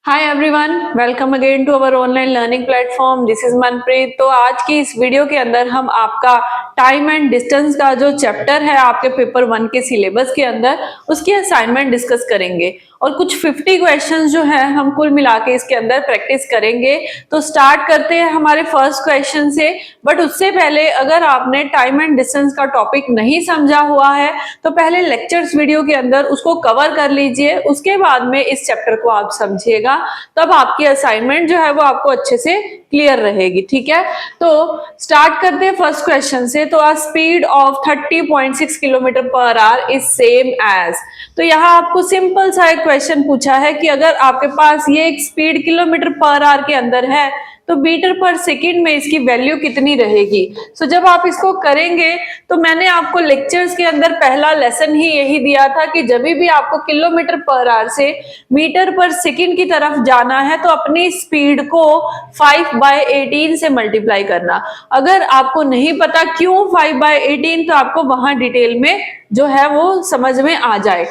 Hi everyone, welcome again to our online learning platform. This is Manpreet. तो आज की इस वीडियो के अंदर हम आपका टाइम एंड डिस्टेंस का जो चैप्टर है आपके पेपर 1 के सिलेबस के अंदर, उसकी असाइनमेंट डिस्कस करेंगे और कुछ 50 क्वेश्चंस जो हैं हम कुल मिला के इसके अंदर प्रैक्टिस करेंगे। तो स्टार्ट करते हैं हमारे फर्स्ट क्वेश्चन से। बट उससे पहले अगर आपने टाइम एंड डिस्टेंस का टॉपिक नहीं समझा हुआ है तो पहले लेक्चर्स वीडियो के अंदर उसको कवर कर लीजिए, उसके बाद में इस चैप्टर को आप समझिएगा, तब आपकी असाइनमेंट जो है वो आपको अच्छे से क्लियर रहेगी। ठीक है, तो स्टार्ट करते हैं फर्स्ट क्वेश्चन से। तो speed of 30.6 kilometre per hour is same as. तो यहाँ आपको सिंपल सा एक क्वेश्चन पूछा है कि अगर आपके पास ये एक स्पीड किलोमीटर पर आवर के अंदर है तो मीटर पर सेकंड में इसकी वैल्यू कितनी रहेगी। सो जब आप इसको करेंगे तो मैंने आपको लेक्चर्स के अंदर पहला लेसन ही यही दिया था कि जब भी आपको किलोमीटर पर आवर से मीटर पर सेकंड की तरफ जाना है तो अपनी स्पीड को 5/18 से मल्टीप्लाई करना। अगर आपको नहीं पता क्यों 5/18 तो आपको वहां डिटेल में जो है वो समझ में आ जाए।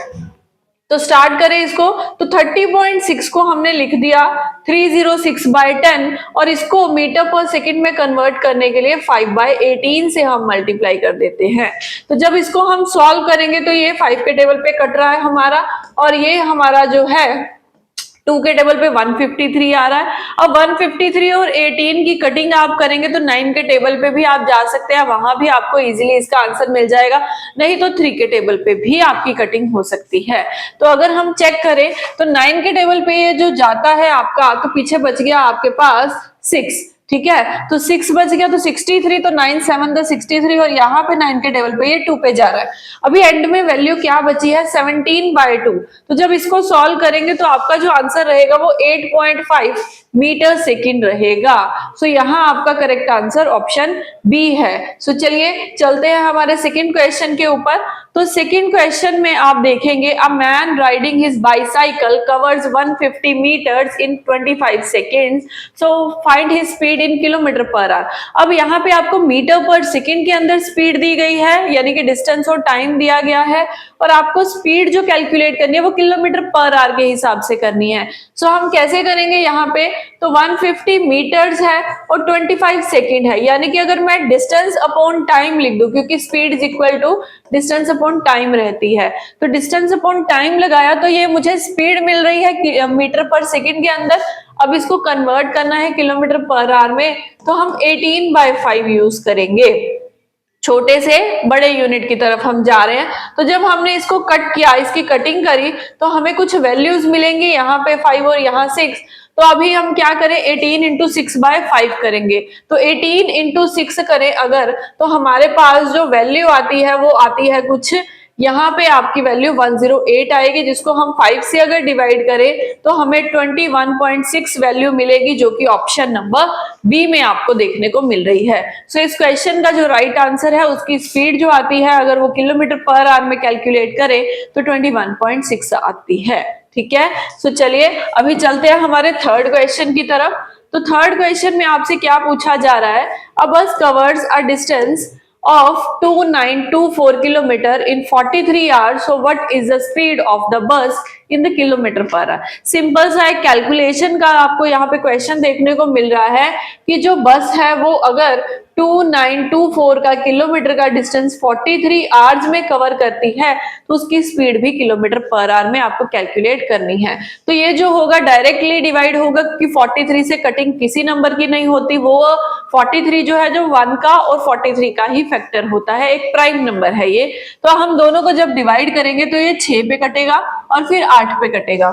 तो स्टार्ट करें इसको। तो 30.6 को हमने लिख दिया 306/10 और इसको मीटर पर सेकंड में कन्वर्ट करने के लिए 5/18 से हम मल्टीप्लाई कर देते हैं। तो जब इसको हम सॉल्व करेंगे तो ये 5 के टेबल पे कट रहा है हमारा, और ये हमारा जो है 2 के टेबल पे 153 आ रहा है। अब 153 और 18 की कटिंग आप करेंगे तो 9 के टेबल पे भी आप जा सकते हैं, वहां भी आपको इजीली इसका आंसर मिल जाएगा। नहीं तो 3 के टेबल पे भी आपकी कटिंग हो सकती है। तो अगर हम चेक करें तो 9 के टेबल पे ये जो जाता है आपका, तो पीछे बच गया आपके पास 6। ठीक है, तो 6 बच गया तो 63, तो 9 7 द 63 और यहाँ पे 9 के टेबल पे ये 2 पे जा रहा है। अभी एंड में वैल्यू क्या बची है 17/2। तो जब इसको सॉल्व करेंगे तो आपका जो आंसर रहेगा वो 8.5 मीटर सेकंड रहेगा। सो यहाँ आपका करेक्ट आंसर ऑप्शन बी है। सो चलिए चलते हैं हमारे सेकंड क्वेश्चन के ऊपर। तो सेकंड क्वेश्चन में आप देखेंगे a man riding his bicycle covers 150 metres in 25 seconds, so find his speed in kilometre per hour. अब यहाँ पे आपको मीटर पर सेकंड के अंदर स्पीड दी गई है, यानी कि डिस्टेंस और टाइम दिया गया है, और आपको स्पीड जो कैलकुलेट करनी है वो किलोमीटर पर आवर के हिसाब से करनी है। सो हम कैसे करेंगे यहाँ पे, तो 150 मीटर्स है और 25 सेकेंड है, यानी कि अगर मैं डिस्टेंस अपॉन टाइम लिख दूं, क्योंकि speed is equal to distance upon time रहती है, तो डिस्टेंस अपॉन टाइम लगाया तो ये मुझे स्पीड मिल रही है मीटर पर सेकंड के अंदर। अब इसको कन्वर्ट करना है किलोमीटर पर आवर में, तो हम 18/5 यूज करेंगे। छोटे से बड़े यूनिट की तरफ हम जा रहे हैं। तो जब हमने इसको कट किया, इसकी कटिंग करी, तो हमें कुछ वैल्यूज मिलेंगी, यहाँ पे 5 और यहाँ 6। तो अभी हम क्या करें, 18 इंटू 6/5 करेंगे। तो 18 इंटू 6 करें अगर, तो हमारे पास जो वैल्यू आती है वो आती है कुछ, यहाँ पे आपकी वैल्यू 108 आएगी, जिसको हम 5 से अगर डिवाइड करें तो हमें 21.6 वैल्यू मिलेगी, जो कि ऑप्शन नंबर बी में आपको देखने को मिल रही है। सो इस क्वेश्चन का जो राइट आंसर है, उसकी स्पीड जो आती है अगर वो किलोमीटर पर आवर में कैलकुलेट करें तो 21.6 आती है। ठीक है, सो चलिए अभी चलते हैं हमारे थर्ड क्वेश्चन की तरफ। तो थर्ड क्वेश्चन में आपसे क्या पूछा जा रहा है, अ बस covers a distance of 2924 kilometer in 43 hours, so what is the speed of the bus in the kilometer per hour। Simple सा एक कैलकुलेशन का आपको यहाँ पे क्वेश्चन देखने को मिल रहा है कि जो बस है वो अगर 2924 का किलोमीटर का डिस्टेंस 43 आवर्स में कवर करती है तो उसकी स्पीड भी किलोमीटर पर आवर में आपको कैलकुलेट करनी है। तो ये जो होगा डायरेक्टली डिवाइड होगा, क्योंकि 43 से कटिंग किसी नंबर की नहीं होती, वो 43 जो है जो 1 का और 43 का ही फैक्टर होता है, एक प्राइम नंबर है ये। तो हम दोनों को जब डिवाइड करेंगे तो ये 6 पे कटेगा और फिर 8 पे कटेगा।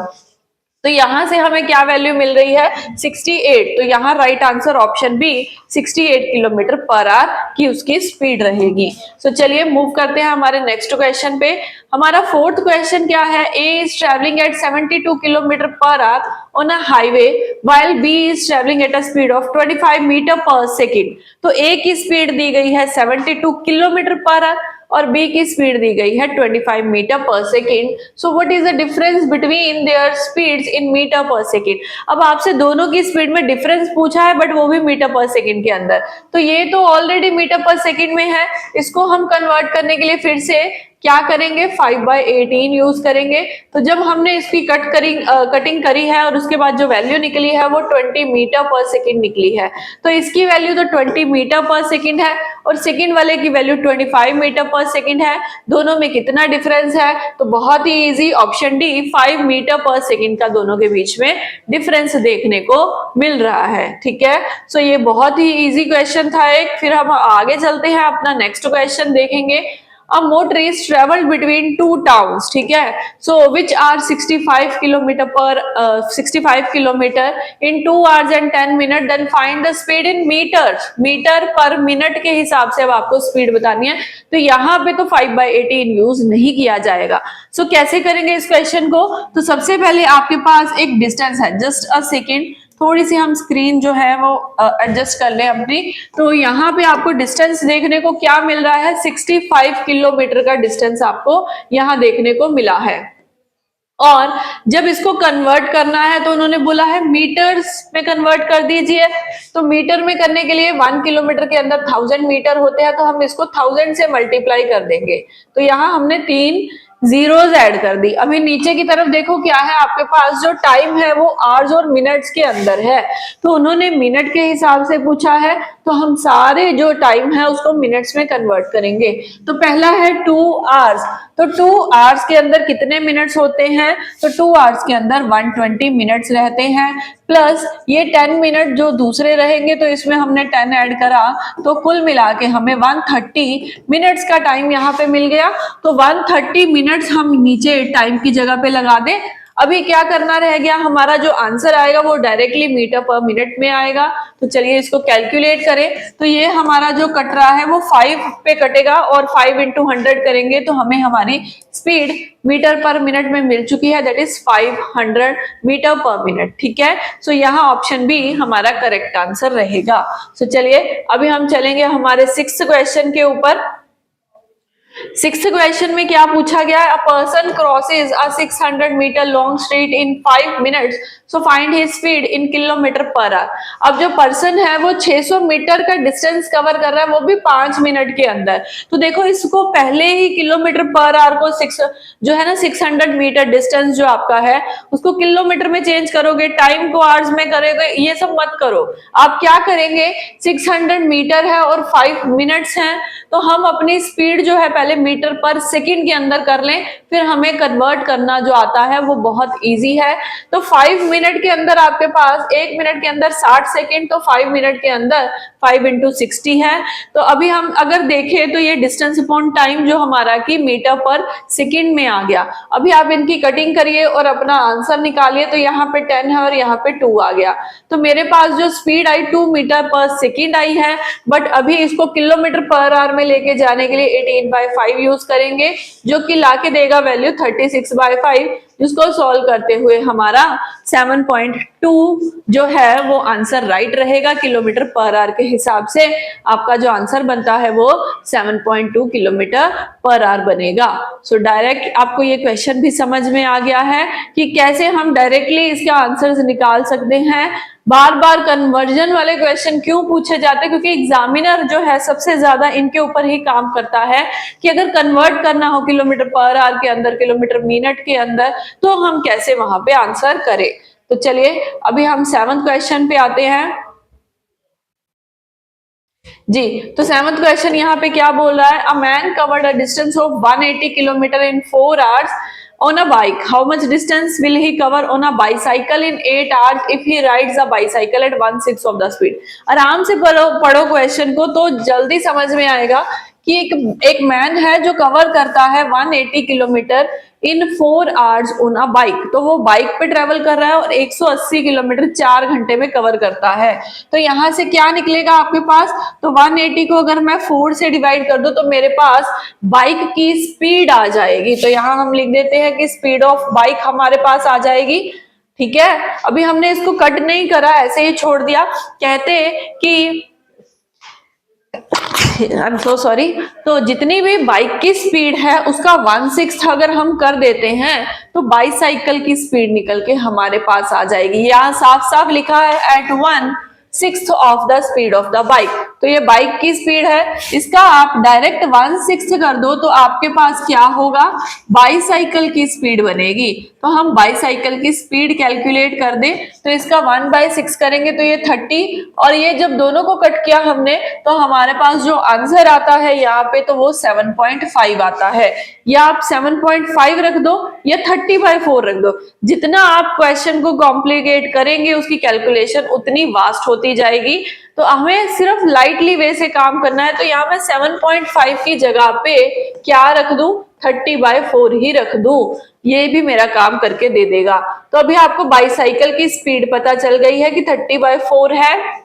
तो यहां से हमें क्या वैल्यू मिल रही है 68। तो यहाँ right answer option B 68 kilometre per hour की उसकी स्पीड रहेगी। सो चलिए मूव करते हैं हमारे नेक्स्ट क्वेश्चन पे। हमारा फोर्थ क्वेश्चन क्या है, A is travelling at 72 kilometre per hour on a highway while B is travelling at a speed of 25 metre per second. तो ए की स्पीड दी गई है 72 किलोमीटर पर आवर और बी की स्पीड दी गई है 25 metre per second. So what is the difference between their speeds in metre per second. अब आपसे दोनों की स्पीड में डिफरेंस पूछा है, बट वो भी मीटर पर सेकेंड के अंदर। तो ये तो ऑलरेडी मीटर पर सेकेंड में है, इसको हम कन्वर्ट करने के लिए फिर से क्या करेंगे, 5/18 यूज करेंगे। तो जब हमने इसकी कटिंग करी है और उसके बाद जो वैल्यू निकली है वो 20 मीटर पर सेकेंड निकली है। तो इसकी वैल्यू तो 20 मीटर पर सेकेंड है और सेकेंड वाले की वैल्यू 25 मीटर पर सेकेंड है। दोनों में कितना डिफरेंस है, तो बहुत ही easy, option D 5 metre per second का दोनों के बीच में डिफरेंस देखने को मिल रहा है। ठीक है, सो ये बहुत ही इजी क्वेश्चन था एक। फिर हम आगे चलते हैं, अपना नेक्स्ट क्वेश्चन देखेंगे। A motor is traveled between two towns, ठीक है, so which are 65 kilometre in 2 hours and 10 minutes, then find the speed in meters, metre per minute के हिसाब से अब आपको स्पीड बतानी है। तो यहाँ पे तो 5/18 यूज नहीं किया जाएगा। सो कैसे करेंगे इस क्वेश्चन को, तो सबसे पहले आपके पास एक डिस्टेंस है, जस्ट अ सेकेंड, थोड़ी सी हम स्क्रीन जो है वो एडजस्ट कर लें अपनी। तो यहाँ पे आपको डिस्टेंस देखने को क्या मिल रहा है, 65 किलोमीटर का डिस्टेंस आपको यहाँ देखने को मिला है। और जब इसको कन्वर्ट करना है तो उन्होंने बोला है मीटर्स में कन्वर्ट कर दीजिए। तो मीटर में करने के लिए 1 किलोमीटर के अंदर 1000 मीटर होते हैं, तो हम इसको 1000 से मल्टीप्लाई कर देंगे। तो यहाँ हमने 3 जीरोस ऐड कर दी। अभी नीचे की तरफ देखो क्या है, आपके पास जो टाइम है वो आवर्स और मिनट्स के अंदर है। तो उन्होंने मिनट के हिसाब से पूछा है, तो हम सारे जो टाइम है उसको मिनट्स में कन्वर्ट करेंगे। तो पहला है 2 आवर्स, तो 2 आवर्स के अंदर कितने मिनट्स होते हैं, तो 2 आवर्स के अंदर 120 मिनट्स रहते हैं, प्लस ये 10 मिनट जो दूसरे रहेंगे, तो इसमें हमने 10 ऐड करा, तो कुल मिला के हमें 130 मिनट्स का टाइम यहाँ पे मिल गया। तो 130 मिनट्स हम नीचे टाइम की जगह पे लगा दें। अभी क्या करना रह गया, हमारा जो आंसर आएगा वो डायरेक्टली मीटर पर मिनट में आएगा। तो चलिए इसको कैलकुलेट करें। तो ये हमारा जो कट रहा है वो 5 पे कटेगा और 5 × 100 करेंगे तो हमें हमारी स्पीड मीटर पर मिनट में मिल चुकी है, that is 500 metre per minute. ठीक है, सो यहाँ ऑप्शन बी हमारा करेक्ट आंसर रहेगा। सो चलिए अभी हम चलेंगे हमारे 6th क्वेश्चन के ऊपर। 6th क्वेश्चन में क्या पूछा गया है, a person crosses a 600 metre long street in 5 minutes, so find his speed in kilometre per hour. अब जो पर्सन है वो 600 मीटर का डिस्टेंस कवर कर रहा है, वो भी 5 मिनट के अंदर। तो देखो इसको पहले ही किलोमीटर पर आवर को 600 मीटर डिस्टेंस जो आपका है उसको किलोमीटर में चेंज करोगे, टाइम को आवर्स में करोगे, ये सब मत करो। आप क्या करेंगे, 600 मीटर है और 5 मिनट्स हैं, तो हम अपनी स्पीड जो है पहले मीटर पर सेकंड के अंदर कर लें, फिर हमें कन्वर्ट करना जो आता है वो बहुत इजी है। तो 5 मिनट के अंदर आपके पास 1 मिनट के अंदर 60 सेकंड, तो 5 मिनट के अंदर 5 × 60 है। तो अभी हम अगर देखें तो ये डिस्टेंस अपॉन टाइम जो हमारा की मीटर पर सेकंड में आ गया। अभी आप इनकी कटिंग करिए और अपना आंसर निकालिए। तो यहाँ पे 10 है और यहाँ पे 2 आ गया। तो मेरे पास जो स्पीड आई 2 मीटर पर सेकंड आई है, बट अभी इसको किलोमीटर पर आवर में लेके जाने के लिए 18/5 यूज करेंगे, जो कि लाके देगा वैल्यू 36/5, जिसको सॉल्व करते हुए हमारा 7.2 जो है वो आंसर राइट रहेगा। किलोमीटर पर आवर के हिसाब से आपका जो आंसर बनता है वो 7.2 किलोमीटर पर आवर बनेगा। सो डायरेक्ट आपको ये क्वेश्चन भी समझ में आ गया है कि कैसे हम डायरेक्टली इसका आंसर निकाल सकते हैं। बार बार कन्वर्जन वाले क्वेश्चन क्यों पूछे जाते हैं, क्योंकि एग्जामिनर जो है सबसे ज्यादा इनके ऊपर ही काम करता है कि अगर कन्वर्ट करना हो किलोमीटर पर आवर के अंदर किलोमीटर मिनट के अंदर, तो हम कैसे वहां पे आंसर करें। तो चलिए अभी हम 7th क्वेश्चन पे आते हैं जी। तो 7th क्वेश्चन यहाँ पे क्या बोल रहा है, a man covered a distance of 180 kilometre in 4 hours on a bike. How much distance will he cover on a bicycle in 8 hours if he rides a bicycle at 1/6 of the speed? आराम से पढ़ो question को तो जल्दी समझ में आएगा कि एक मैन है जो कवर करता है 180 kilometre in 4 hours on a bike. तो वो बाइक पे ट्रेवल कर रहा है और 180 किलोमीटर 4 घंटे में कवर करता है। तो यहाँ से क्या निकलेगा आपके पास, तो 180 को अगर मैं 4 से डिवाइड कर दूं तो मेरे पास बाइक की स्पीड आ जाएगी। तो यहाँ हम लिख देते हैं कि स्पीड ऑफ बाइक हमारे पास आ जाएगी। ठीक है, अभी हमने इसको कट नहीं करा, ऐसे ही छोड़ दिया। कहते कि आई एम सो सॉरी, तो जितनी भी बाइक की स्पीड है उसका 1/6 अगर हम कर देते हैं तो बाईसाइकिल की स्पीड निकल के हमारे पास आ जाएगी। यहाँ साफ साफ लिखा है at 1 1/6 of the speed of the bike. तो ये बाइक की स्पीड है, इसका आप डायरेक्ट 1/6 कर दो तो आपके पास क्या होगा, बाईसाइकिल की स्पीड बनेगी। तो हम बाईसाइकिल की स्पीड कैलकुलेट कर दें तो इसका 1/6 करेंगे तो ये 30, और ये जब दोनों को कट किया हमने तो हमारे पास जो आंसर आता है यहाँ पे तो वो 7.5 आता है। या आप 7.5 रख दो या 30/4 रख दो, जितना आप क्वेश्चन को कॉम्प्लिकेट करेंगे उसकी कैलकुलेशन उतनी वास्ट होती जाएगी। तो हमें सिर्फ लाइटली वे से काम करना है, तो यहाँ मैं 7.5 की जगह पे क्या रख दूं, 30/4 ही रख दूं, ये भी मेरा काम करके दे देगा। तो अभी आपको बाईसाइकिल की स्पीड पता चल गई है कि 30/4 है।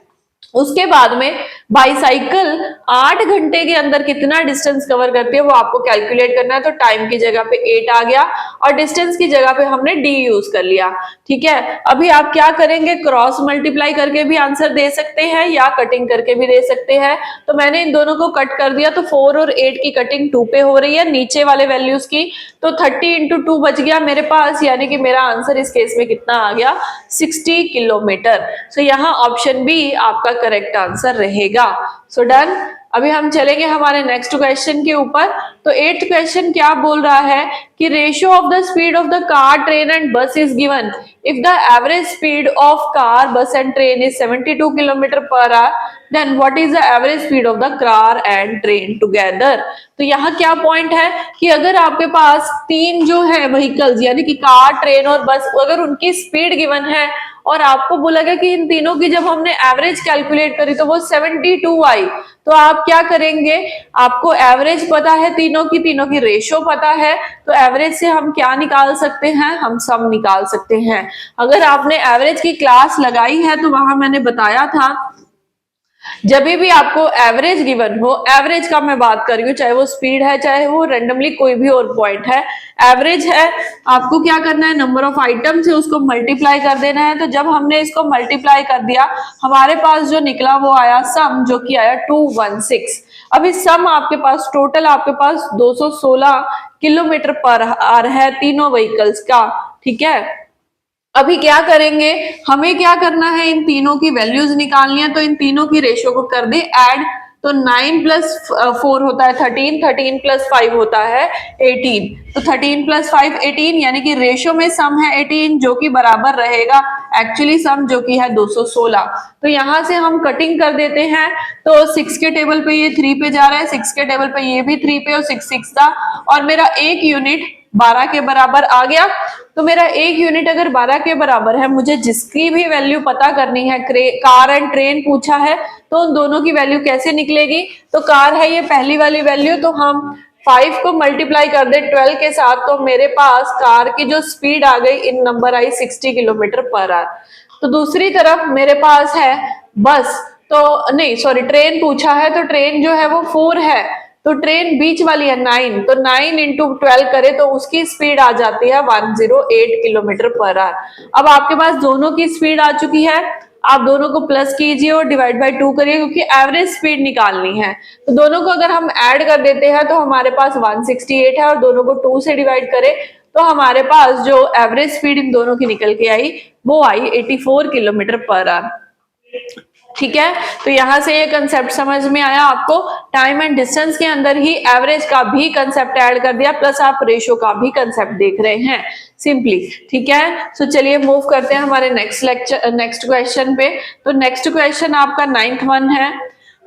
उसके बाद में बाईसाइकिल 8 घंटे के अंदर कितना डिस्टेंस कवर करती है वो आपको कैलकुलेट करना है। तो टाइम की जगह पे 8 आ गया और डिस्टेंस की जगह पे हमने डी यूज कर लिया। ठीक है, अभी आप क्या करेंगे, क्रॉस मल्टीप्लाई करके भी आंसर दे सकते हैं या कटिंग करके भी दे सकते हैं। तो मैंने इन दोनों को कट कर दिया, तो 4 और 8 की कटिंग 2 पे हो रही है नीचे वाले वैल्यूज की। तो 30 × 2 बच गया मेरे पास, यानी कि मेरा आंसर इस केस में कितना आ गया, 60 किलोमीटर। सो यहाँ ऑप्शन बी आपका करेक्ट आंसर रहेगा। So done. अभी हम चलेंगे हमारे नेक्स्ट क्वेश्चन के ऊपर। तो 8th क्वेश्चन क्या बोल रहा है कि ratio of the speed of the car, train and bus is given if the average speed of car, bus and train is 72 km/h, then what is the average speed of the car and train together. तो यहाँ क्या point है कि अगर आपके पास तीन जो है व्हीकल्स यानी कि कार, ट्रेन और बस, अगर उनकी स्पीड गिवन है और आपको बोला गया कि इन तीनों की जब हमने एवरेज कैलकुलेट करी तो वो 72 आई, तो आप क्या करेंगे, आपको एवरेज पता है तीनों की रेशियो पता है, तो एवरेज से हम क्या निकाल सकते हैं, हम सम निकाल सकते हैं। अगर आपने एवरेज की क्लास लगाई है तो वहां मैंने बताया था जब भी आपको एवरेज गिवन हो, एवरेज का मैं बात कर रही हूँ, चाहे वो स्पीड है चाहे वो रेंडमली कोई भी और पॉइंट है, एवरेज है, आपको क्या करना है, नंबर ऑफ आइटम से उसको मल्टीप्लाई कर देना है। तो जब हमने इसको मल्टीप्लाई कर दिया हमारे पास जो निकला वो आया सम, जो कि आया 216। अब इस सम आपके पास टोटल आपके पास 216 km/h है तीनों व्हीकल्स का। ठीक है, अभी क्या करेंगे, हमें क्या करना है, इन तीनों की वैल्यूज निकालनी है। तो इन तीनों की रेशियो को कर दे ऐड, तो 9 + 4 होता है 13, 13 + 5 होता है 18। तो 13 + 5 18, यानी कि रेशियो में सम है 18 जो कि बराबर रहेगा एक्चुअली सम जो कि है 216। तो यहां से हम कटिंग कर देते हैं, तो 6 के टेबल पे ये 3 पे जा रहा है, 6 के टेबल पे ये भी 3 पे और 6 6 था, और मेरा एक यूनिट 12 के बराबर आ गया। तो मेरा एक यूनिट अगर 12 के बराबर है, मुझे जिसकी भी वैल्यू पता करनी है, कार एंड ट्रेन पूछा है, तो उन दोनों की वैल्यू कैसे निकलेगी। तो कार है ये पहली वाली वैल्यू, तो हम 5 को मल्टीप्लाई कर दे 12 के साथ, तो मेरे पास कार की जो स्पीड आ गई इन नंबर आई 60 km/h। तो दूसरी तरफ मेरे पास है बस, तो नहीं सॉरी ट्रेन पूछा है, तो ट्रेन जो है वो 4 है, तो ट्रेन बीच वाली है 9, तो 9 × 12 करे तो उसकी स्पीड आ जाती है 108 km/h। अब आपके पास दोनों की स्पीड आ चुकी है, आप दोनों को प्लस कीजिए और डिवाइड बाय 2 करिए, क्योंकि एवरेज स्पीड निकालनी है। तो दोनों को अगर हम ऐड कर देते हैं तो हमारे पास 168 है, और दोनों को 2 से डिवाइड करें तो हमारे पास जो एवरेज स्पीड इन दोनों की निकल के आई वो आई 84 km/h। ठीक है, तो यहां से ये कंसेप्ट समझ में आया आपको। टाइम एंड डिस्टेंस के अंदर ही एवरेज का भी कंसेप्ट ऐड कर दिया, प्लस आप रेशियो का भी कंसेप्ट देख रहे हैं सिंपली। ठीक है, सो चलिए मूव करते हैं हमारे नेक्स्ट क्वेश्चन पे। तो नेक्स्ट क्वेश्चन आपका 9th वन है,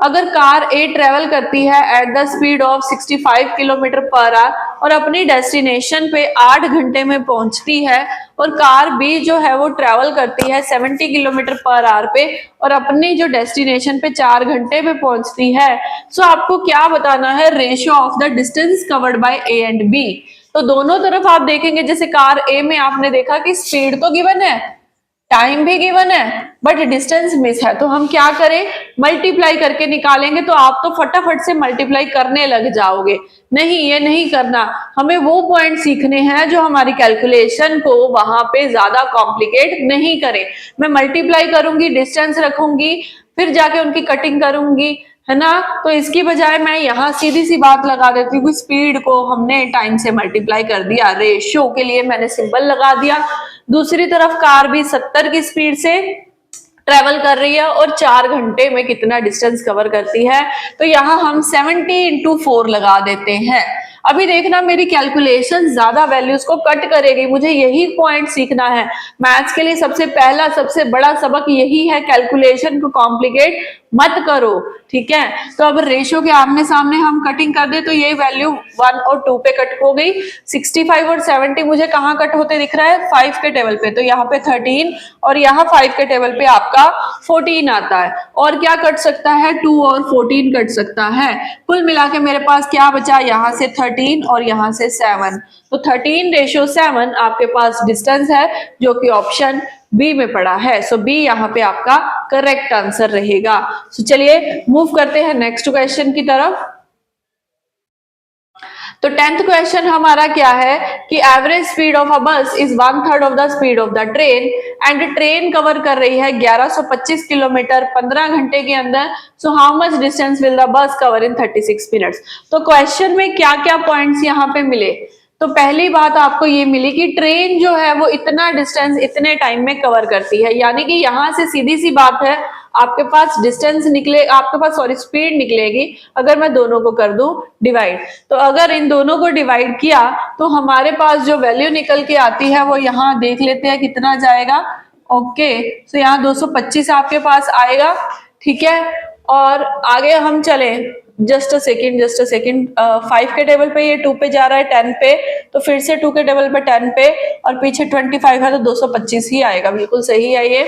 अगर कार ए ट्रेवल करती है eight the speed of 65 km/h और अपनी डेस्टिनेशन पे 8 घंटे में पहुंचती है, और कार बी जो है वो ट्रेवल करती है 70 km/h पे और अपनी जो डेस्टिनेशन पे 4 घंटे में पहुंचती है। सो आपको क्या बताना है, ratio of the distance covered by A and B. तो दोनों तरफ आप देखेंगे, जैसे कार ए में आपने देखा कि स्पीड तो गिवन है, टाइम भी गिवन है, बट डिस्टेंस मिस है, तो हम क्या करें, मल्टीप्लाई करके निकालेंगे। तो आप तो फटाफट से मल्टीप्लाई करने लग जाओगे, नहीं ये नहीं करना, हमें वो पॉइंट सीखने हैं जो हमारी कैलकुलेशन को वहां पे ज्यादा कॉम्प्लिकेट नहीं करे। मैं मल्टीप्लाई करूंगी, डिस्टेंस रखूंगी, फिर जाके उनकी कटिंग करूंगी, है ना। तो इसकी बजाय मैं यहाँ सीधी सी बात लगा देती हूँ, स्पीड को हमने टाइम से मल्टीप्लाई कर दिया, रेशियो के लिए मैंने सिंबल लगा दिया। दूसरी तरफ कार भी 70 की स्पीड से ट्रेवल कर रही है और 4 घंटे में कितना डिस्टेंस कवर करती है। तो यहाँ हम 70 इंटू 4 लगा देते हैं। अभी देखना मेरी कैलकुलेशन ज्यादा वैल्यूज को कट करेगी, मुझे यही पॉइंट सीखना है। मैथ्स के लिए सबसे पहला सबसे बड़ा सबक यही है, कैलकुलेशन को कॉम्प्लिकेट मत करो, ठीक है। तो अब रेशियो के आमने सामने हम कटिंग कर दे तो ये वैल्यू 1 और 2 पे कट हो गई। 65 और 70 मुझे कहाँ कट होते दिख रहा है, 5 के टेबल पे, तो यहाँ पे 13 और यहाँ 5 के टेबल पे आपका 14 आता है। और क्या कट सकता है, 2 और 14 कट सकता है। कुल मिला के मेरे पास क्या बचा, यहाँ से 13 और यहाँ से 7, तो 13:7 आपके पास डिस्टेंस है, जो कि ऑप्शन बी में पड़ा है। सो बी यहाँ पे आपका करेक्ट आंसर रहेगा। सो चलिए मूव करते हैं नेक्स्ट क्वेश्चन की तरफ। तो 10th क्वेश्चन हमारा क्या है कि एवरेज स्पीड ऑफ अ बस is 1/3 of the speed of the train and train cover कर रही है 1125 किलोमीटर 15 घंटे के अंदर। So how much distance will the bus cover in 36 minutes. तो क्वेश्चन में क्या क्या पॉइंट्स यहाँ पे मिले, तो पहली बात आपको ये मिली कि ट्रेन जो है वो इतना डिस्टेंस इतने टाइम में कवर करती है, यानी कि यहां से सीधी सी बात है आपके पास डिस्टेंस निकले, आपके पास सॉरी स्पीड निकलेगी अगर मैं दोनों को कर दूं डिवाइड। तो अगर इन दोनों को डिवाइड किया तो हमारे पास जो वैल्यू निकल के आती है वो यहाँ देख लेते हैं कितना जाएगा। ओके, तो यहाँ 225 आपके पास आएगा, ठीक है। और आगे हम चले, जस्ट अ सेकेंड 5 के टेबल पे ये 2 पे जा रहा है 10 पे, तो फिर से 2 के टेबल पे 10 पे और पीछे 25 है तो 225 ही आएगा, बिल्कुल सही है ये।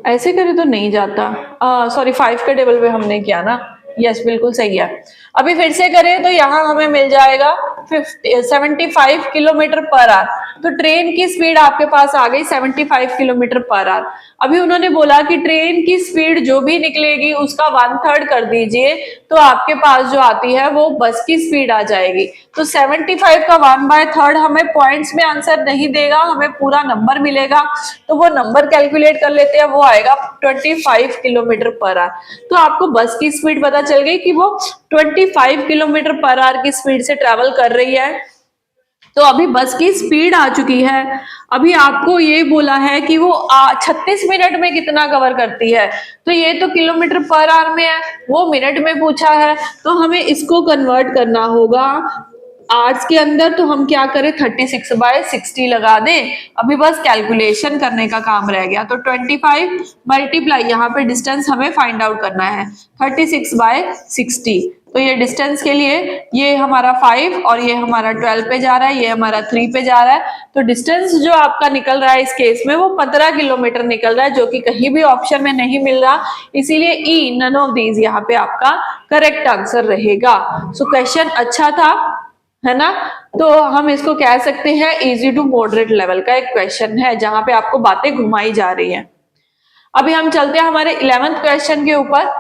ऐसे करे तो नहीं जाता, सॉरी 5 के टेबल पे हमने किया ना, यस बिल्कुल सही है। अभी फिर से करें तो यहाँ हमें मिल जाएगा 75 किलोमीटर पर आवर। तो ट्रेन की स्पीड आपके पास आ गई 75 किलोमीटर पर आवर। अभी उन्होंने बोला कि ट्रेन की स्पीड जो भी निकलेगी उसका 1/3 कर दीजिए, तो आपके पास जो आती है वो बस की स्पीड आ जाएगी। तो 75 का 1/3 हमें पॉइंट्स में आंसर नहीं देगा, हमें पूरा नंबर मिलेगा। तो वो नंबर कैलकुलेट कर लेते हैं, वो आएगा 25 किलोमीटर पर आवर। तो आपको बस की स्पीड पता चल गई कि वो 25 किलोमीटर पर आवर की स्पीड से ट्रेवल कर रही है। तो अभी बस की स्पीड आ चुकी है। अभी आपको ये बोला है कि वो 36 मिनट में कितना कवर करती है, तो ये तो किलोमीटर पर आवर में है, वो मिनट में पूछा है, तो हमें इसको कन्वर्ट करना होगा आवर्स के अंदर। तो हम क्या करें, 36/60 लगा दें। अभी बस कैलकुलेशन करने का काम रह गया। तो 25 मल्टीप्लाई, यहाँ पे डिस्टेंस हमें फाइंड आउट करना है 36/60। तो ये डिस्टेंस के लिए ये हमारा 5 और ये हमारा 12 पे जा रहा है, ये हमारा 3 पे जा रहा है। तो डिस्टेंस जो आपका निकल रहा है इस केस में वो 15 किलोमीटर निकल रहा है, जो कि कहीं भी ऑप्शन में नहीं मिल रहा। इसीलिए ई नन ऑफ दीज यहाँ पे आपका करेक्ट आंसर रहेगा। सो क्वेश्चन अच्छा था, है ना। तो हम इसको कह सकते हैं इजी टू मॉडरेट लेवल का एक क्वेश्चन है, जहां पे आपको बातें घुमाई जा रही हैं। अभी हम चलते हैं हमारे 11th क्वेश्चन के ऊपर।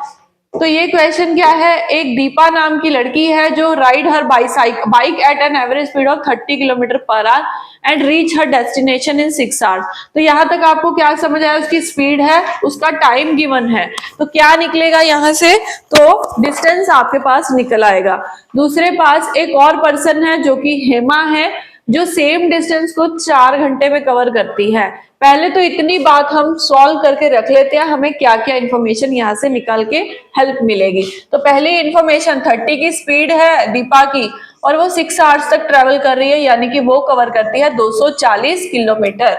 तो ये क्वेश्चन क्या है, एक दीपा नाम की लड़की है जो ride her bike at an average speed of 30 kilometre per hour and reach her destination in 6 hours. तो यहाँ तक आपको क्या समझ आया, उसकी स्पीड है, उसका टाइम गिवन है, तो क्या निकलेगा यहाँ से, तो डिस्टेंस आपके पास निकल आएगा। दूसरे पास एक और पर्सन है जो कि हेमा है, जो सेम डिस्टेंस को 4 घंटे में कवर करती है। पहले तो इतनी बात हम सॉल्व करके रख लेते हैं, हमें क्या क्या इंफॉर्मेशन यहाँ से निकाल के हेल्प मिलेगी। तो पहली इंफॉर्मेशन 30 की स्पीड है दीपा की और वो 6 आवर्स तक ट्रेवल कर रही है, यानी कि वो कवर करती है 240 किलोमीटर।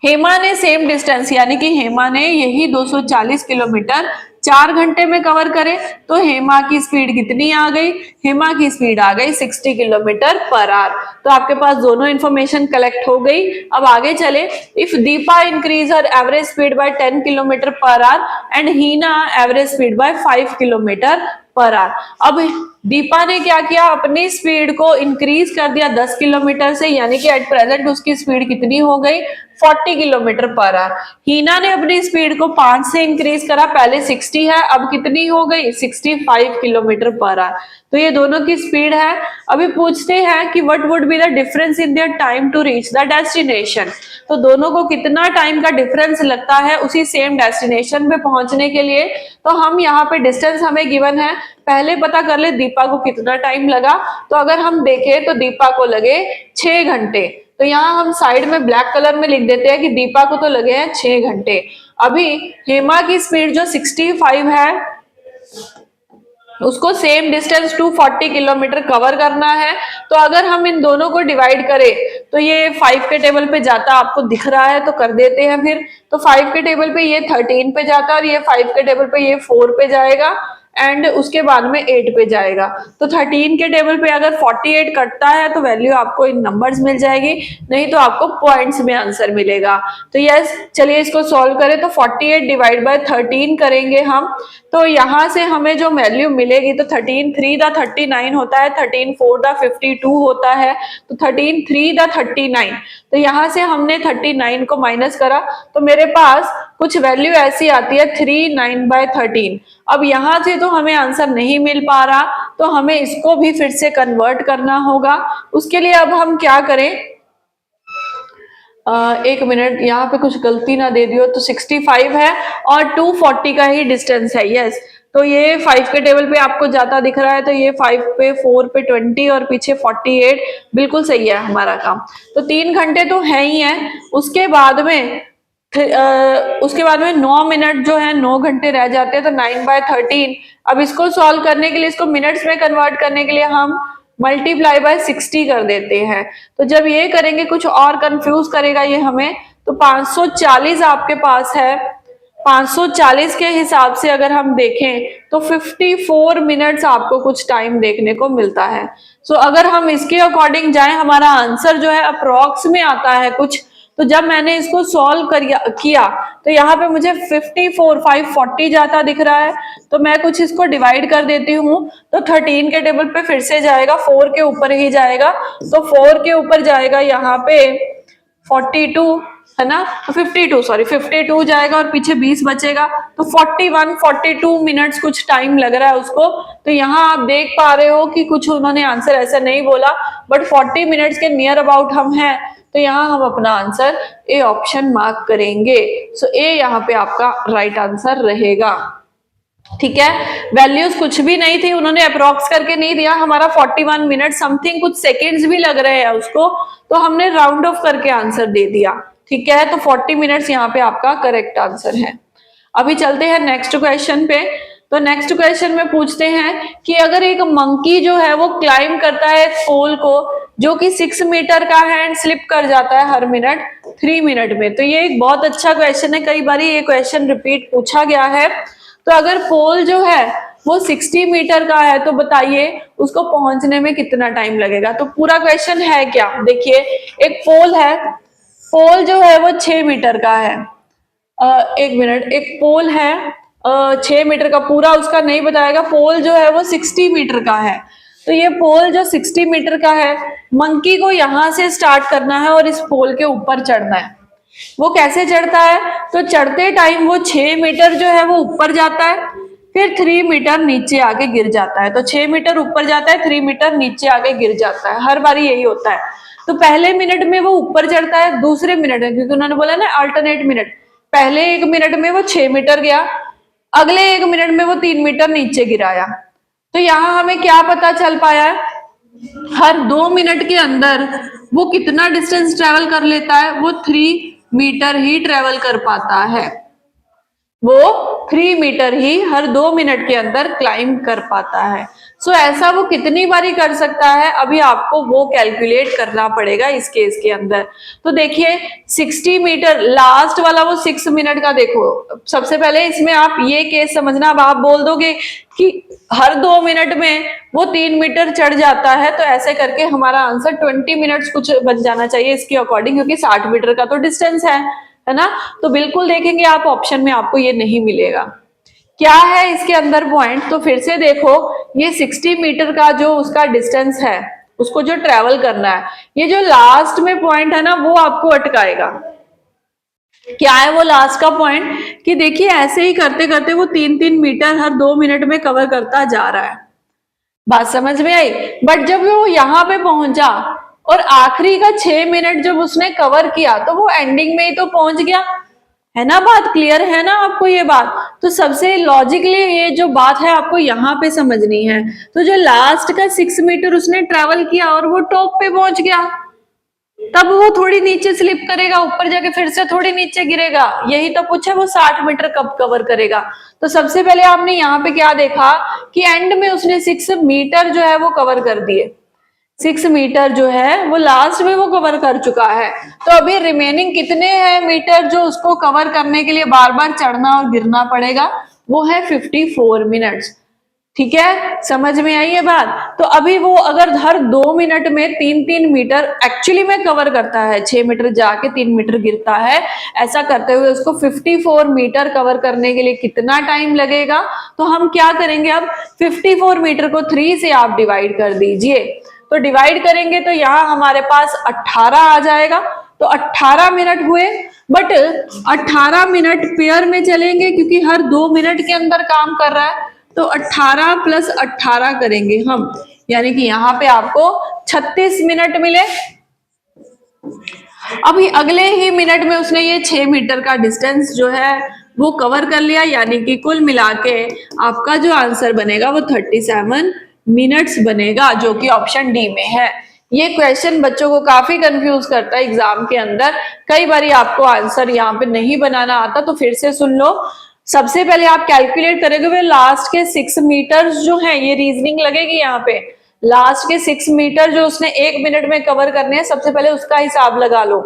हेमा ने सेम डिस्टेंस, यानी कि हेमा ने यही 240 किलोमीटर 4 घंटे में कवर करे, तो हेमा की स्पीड कितनी आ गई, हेमा की स्पीड आ गई 60 किलोमीटर पर आवर। तो आपके पास दोनों इंफॉर्मेशन कलेक्ट हो गई। अब आगे चले, if Deepa increase her average speed by 10 kilometre per hour and Heena average speed by 5 kilometre per hour. अब दीपा ने क्या किया, अपनी स्पीड को इंक्रीज कर दिया 10 किलोमीटर से, यानी कि एट प्रेजेंट उसकी स्पीड कितनी हो गई, 40 किलोमीटर पर आवर। हीना ने अपनी स्पीड को 5 से इंक्रीज करा, पहले 60 है, अब कितनी हो गई 65 किलोमीटर पर आवर। तो ये दोनों की स्पीड है। अभी पूछते हैं कि what would be the difference in their time to reach the destination. तो दोनों को कितना टाइम का डिफरेंस लगता है उसी सेम डेस्टिनेशन पे पहुंचने के लिए। तो हम यहाँ पे डिस्टेंस हमें गिवन है, पहले पता कर ले दीपा को कितना टाइम लगा। तो अगर हम देखें तो दीपा को लगे 6 घंटे, तो यहाँ हम साइड में ब्लैक कलर में लिख देते हैं कि दीपा को तो लगे हैं 6 घंटे। अभी हेमा की स्पीड जो 65 है, उसको सेम डिस्टेंस 240 किलोमीटर कवर करना है। तो अगर हम इन दोनों को डिवाइड करें तो ये 5 के टेबल पे जाता आपको दिख रहा है, तो कर देते हैं फिर। तो 5 के टेबल पे ये 13 पे जाता है और ये 5 के टेबल पे ये 4 पे जाएगा एंड उसके बाद में 8 पे जाएगा। तो 13 के टेबल पे अगर 48 कटता है तो वैल्यू आपको इन नंबर्स मिल जाएगी, नहीं तो आपको पॉइंट्स में आंसर मिलेगा। तो यस, चलिए इसको सॉल्व करें। तो 48 डिवाइड बाय 13 करेंगे हम, तो यहां से हमें जो वैल्यू मिलेगी, तो 13 3 दा 39 होता है, 13 4 दा 52 होता है, तो 13 3 दा 39। तो यहां से हमने 39 को माइनस करा तो मेरे पास कुछ वैल्यू ऐसी आती है 39/13। अब यहां से तो हमें आंसर नहीं मिल पा रहा, तो हमें इसको भी फिर से कन्वर्ट करना होगा। उसके लिए अब हम क्या करें, एक मिनट, यहाँ पे कुछ गलती ना दे दियो। तो 65 है और 240 का ही डिस्टेंस है। यस, तो ये 5 के टेबल पे आपको जाता दिख रहा है, तो ये 5 पे 4 पे 20 और पीछे 48, बिल्कुल सही है हमारा काम। तो 3 घंटे तो है ही है। उसके बाद में 9 मिनट जो है, 9 घंटे रह जाते हैं, तो 9/13। अब इसको सॉल्व करने के लिए, इसको मिनट्स में कन्वर्ट करने के लिए हम मल्टीप्लाई बाय 60 कर देते हैं। तो जब ये करेंगे कुछ और कंफ्यूज करेगा ये हमें। तो 540 आपके पास है, 540 के हिसाब से अगर हम देखें तो 54 मिनट्स आपको कुछ टाइम देखने को मिलता है। सो अगर हम इसके अकॉर्डिंग जाएं, हमारा आंसर जो है अप्रोक्स में आता है कुछ। तो जब मैंने इसको सॉल्व किया तो यहाँ पे मुझे 540 जाता दिख रहा है। तो मैं कुछ इसको डिवाइड कर देती हूँ, तो 13 के टेबल पे फिर से जाएगा, 4 के ऊपर ही जाएगा। तो 4 के ऊपर जाएगा यहाँ पे 42 है ना, तो 52 जाएगा और पीछे 20 बचेगा। तो 42 मिनट्स कुछ टाइम लग रहा है उसको। तो यहाँ आप देख पा रहे हो कि कुछ उन्होंने आंसर ऐसा नहीं बोला, बट 40 मिनट्स के नियर अबाउट हम हैं। तो यहाँ हम अपना आंसर ए ऑप्शन मार्क करेंगे। सो ए यहाँ पे आपका राइट आंसर रहेगा। ठीक है, वैल्यूज कुछ भी नहीं थी, उन्होंने अप्रोक्स करके नहीं दिया। हमारा 41 मिनट समथिंग, कुछ सेकेंड्स भी लग रहे हैं उसको, तो हमने राउंड ऑफ करके आंसर दे दिया। ठीक है, तो 40 मिनट्स यहाँ पे आपका करेक्ट आंसर है। अभी चलते हैं नेक्स्ट क्वेश्चन पे। तो नेक्स्ट क्वेश्चन में पूछते हैं कि अगर एक मंकी जो है वो क्लाइम करता है एक पोल को जो कि 6 मीटर का है एंड स्लिप कर जाता है हर मिनट 3 मिनट में। तो ये एक बहुत अच्छा क्वेश्चन है, कई बार ये क्वेश्चन रिपीट पूछा गया है। तो अगर पोल जो है वो 60 मीटर का है तो बताइए उसको पहुंचने में कितना टाइम लगेगा। तो पूरा क्वेश्चन है क्या, देखिए एक पोल है, पोल जो है वो 6 मीटर का है। एक मिनट, एक पोल है 6 मीटर का, पूरा उसका नहीं बताएगा। पोल जो है वो 60 मीटर का है। तो ये पोल जो 60 मीटर का है, मंकी को यहां से स्टार्ट करना है और इस पोल के ऊपर चढ़ना है। वो कैसे चढ़ता है, तो चढ़ते टाइम वो 6 मीटर जो है वो ऊपर जाता है, फिर 3 मीटर नीचे आके गिर जाता है। तो 6 मीटर ऊपर जाता है, 3 मीटर नीचे आके गिर जाता है, हर बारी यही होता है। तो पहले मिनट में वो ऊपर चढ़ता है, दूसरे मिनट में, क्योंकि उन्होंने बोला ना अल्टरनेट मिनट, पहले 1 मिनट में वो 6 मीटर गया, अगले 1 मिनट में वो 3 मीटर नीचे गिराया। तो यहाँ हमें क्या पता चल पाया है, हर 2 मिनट के अंदर वो कितना डिस्टेंस ट्रेवल कर लेता है, वो 3 मीटर ही ट्रेवल कर पाता है। वो 3 मीटर ही हर 2 मिनट के अंदर क्लाइम कर पाता है। सो ऐसा वो कितनी बारी कर सकता है, अभी आपको वो कैलकुलेट करना पड़ेगा इस केस के अंदर। तो देखिए 60 मीटर, लास्ट वाला वो 6 मिनट का, देखो सबसे पहले इसमें आप ये केस समझना। अब आप बोल दोगे कि हर 2 मिनट में वो 3 मीटर चढ़ जाता है, तो ऐसे करके हमारा आंसर 20 मिनट्स कुछ बन जाना चाहिए इसके अकॉर्डिंग, क्योंकि 60 मीटर का तो डिस्टेंस है ना। तो बिल्कुल देखेंगे आप ऑप्शन में आपको ये नहीं मिलेगा। क्या है इसके अंदर पॉइंट, तो फिर से देखो ये 60 मीटर का जो उसका डिस्टेंस है, उसको जो ट्रेवल करना है, ये जो लास्ट में पॉइंट है ना वो आपको अटकाएगा। क्या है वो लास्ट का पॉइंट, कि देखिए ऐसे ही करते करते वो 3-3 मीटर हर 2 मिनट में कवर करता जा रहा है। बात समझ में आई। बट जब वो यहाँ पे पहुंचा और आखिरी का 6 मिनट जब उसने कवर किया, तो वो एंडिंग में ही तो पहुंच गया, है ना। बात क्लियर है ना आपको ये बात। तो सबसे लॉजिकली ये जो बात है आपको यहाँ पे समझनी है। तो जो लास्ट का 6 मीटर उसने ट्रेवल किया और वो टॉप पे पहुंच गया, तब वो थोड़ी नीचे स्लिप करेगा, ऊपर जाके फिर से थोड़ी नीचे गिरेगा। यही तो पूछा, वो 60 मीटर कब कवर करेगा। तो सबसे पहले आपने यहाँ पे क्या देखा कि एंड में उसने 6 मीटर जो है वो कवर कर दिए। 6 मीटर जो है वो लास्ट में वो कवर कर चुका है। तो अभी रिमेनिंग कितने हैं मीटर जो उसको कवर करने के लिए बार बार चढ़ना और गिरना पड़ेगा, वो है 54 मिनट्स। ठीक है, समझ में आई ये बात। तो अभी वो अगर हर 2 मिनट में 3-3 मीटर एक्चुअली में कवर करता है, 6 मीटर जाके 3 मीटर गिरता है, ऐसा करते हुए उसको 54 मीटर कवर करने के लिए कितना टाइम लगेगा। तो हम क्या करेंगे, अब 54 मीटर को 3 से आप डिवाइड कर दीजिए। तो डिवाइड करेंगे तो यहाँ हमारे पास 18 आ जाएगा। तो 18 मिनट हुए, बट 18 मिनट पेयर में चलेंगे क्योंकि हर 2 मिनट के अंदर काम कर रहा है। तो 18 प्लस 18 करेंगे हम, यानी कि यहाँ पे आपको 36 मिनट मिले। अभी अगले ही मिनट में उसने ये 6 मीटर का डिस्टेंस जो है वो कवर कर लिया, यानी कि कुल मिला के आपका जो आंसर बनेगा वो 37 मिनट्स बनेगा, जो कि ऑप्शन डी में है। ये क्वेश्चन बच्चों को काफी कंफ्यूज करता है एग्जाम के अंदर। कई बार आपको आंसर यहाँ पे नहीं बनाना आता, तो फिर से सुन लो। सबसे पहले आप कैलकुलेट करेंगे वे लास्ट के 6 मीटर जो है, ये रीजनिंग लगेगी यहाँ पे। लास्ट के 6 मीटर जो उसने 1 मिनट में कवर करने हैं, सबसे पहले उसका हिसाब लगा लो।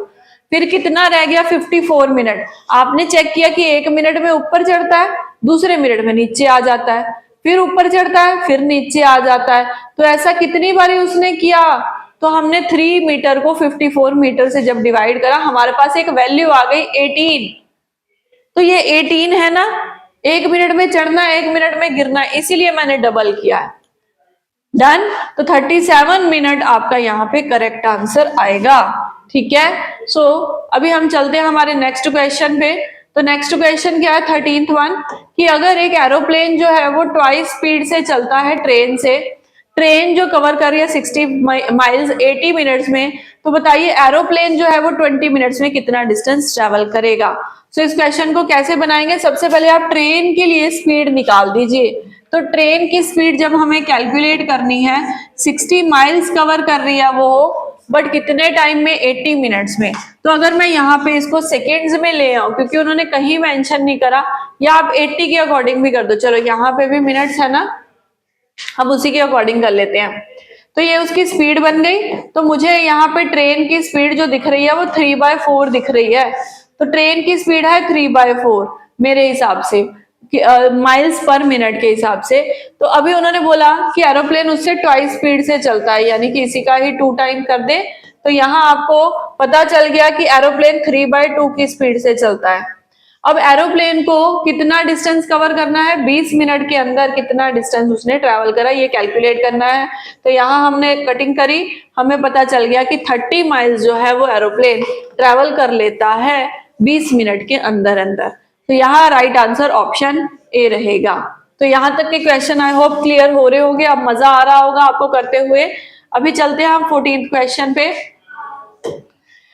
फिर कितना रह गया, 54 मिनट। आपने चेक किया कि 1 मिनट में ऊपर चढ़ता है, दूसरे मिनट में नीचे आ जाता है, फिर ऊपर चढ़ता है, फिर नीचे आ जाता है। तो ऐसा कितनी बारी उसने किया। तो हमने 3 मीटर को 54 मीटर से जब डिवाइड करा, हमारे पास एक वैल्यू आ गई 18। तो ये 18 है ना, 1 मिनट में चढ़ना, 1 मिनट में गिरना, इसीलिए मैंने डबल किया है। डन। तो 37 मिनट आपका यहाँ पे करेक्ट आंसर आएगा। ठीक है, सो अभी हम चलते हैं हमारे नेक्स्ट क्वेश्चन पे। तो नेक्स्ट क्वेश्चन क्या है, 13th वन, कि अगर एक एरोप्लेन जो है वो ट्वाइस स्पीड से चलता है ट्रेन से, ट्रेन जो कवर कर रही है 60 माइल्स 80 मिनट्स में, तो बताइए एरोप्लेन जो है वो 20 मिनट्स में कितना डिस्टेंस ट्रेवल करेगा। सो इस क्वेश्चन को कैसे बनाएंगे, सबसे पहले आप ट्रेन के लिए स्पीड निकाल दीजिए। तो ट्रेन की स्पीड जब हमें कैलकुलेट करनी है, 60 माइल्स कवर कर रही है वो, बट कितने टाइम में, 80 मिनट्स में। तो अगर मैं यहाँ पे इसको सेकेंड्स में ले आऊं, क्योंकि उन्होंने कहीं मेंशन नहीं करा, या आप 80 के अकॉर्डिंग भी कर दो, चलो यहाँ पे भी मिनट्स है ना, हम उसी के अकॉर्डिंग कर लेते हैं। तो ये उसकी स्पीड बन गई। तो मुझे यहाँ पे ट्रेन की स्पीड जो दिख रही है वो 3/4 दिख रही है। तो ट्रेन की स्पीड है 3/4 मेरे हिसाब से, माइल्स पर मिनट के हिसाब से। तो अभी उन्होंने बोला कि एरोप्लेन उससे ट्वाइस स्पीड से चलता है, यानी कि इसी का ही 2 टाइम कर दे। तो यहाँ आपको पता चल गया कि एरोप्लेन 3/2 की स्पीड से चलता है। अब एरोप्लेन को कितना डिस्टेंस कवर करना है, 20 मिनट के अंदर कितना डिस्टेंस उसने ट्रेवल करा, ये कैलकुलेट करना है। तो यहाँ हमने कटिंग करी, हमें पता चल गया कि 30 माइल्स जो है वो एरोप्लेन ट्रेवल कर लेता है 20 मिनट के अंदर अंदर। तो यहाँ राइट आंसर ऑप्शन ए रहेगा। तो यहाँ तक के क्वेश्चन आई होप क्लियर हो रहे होंगे, अब मजा आ रहा होगा आपको करते हुए। अभी चलते हैं हम 14th क्वेश्चन पे।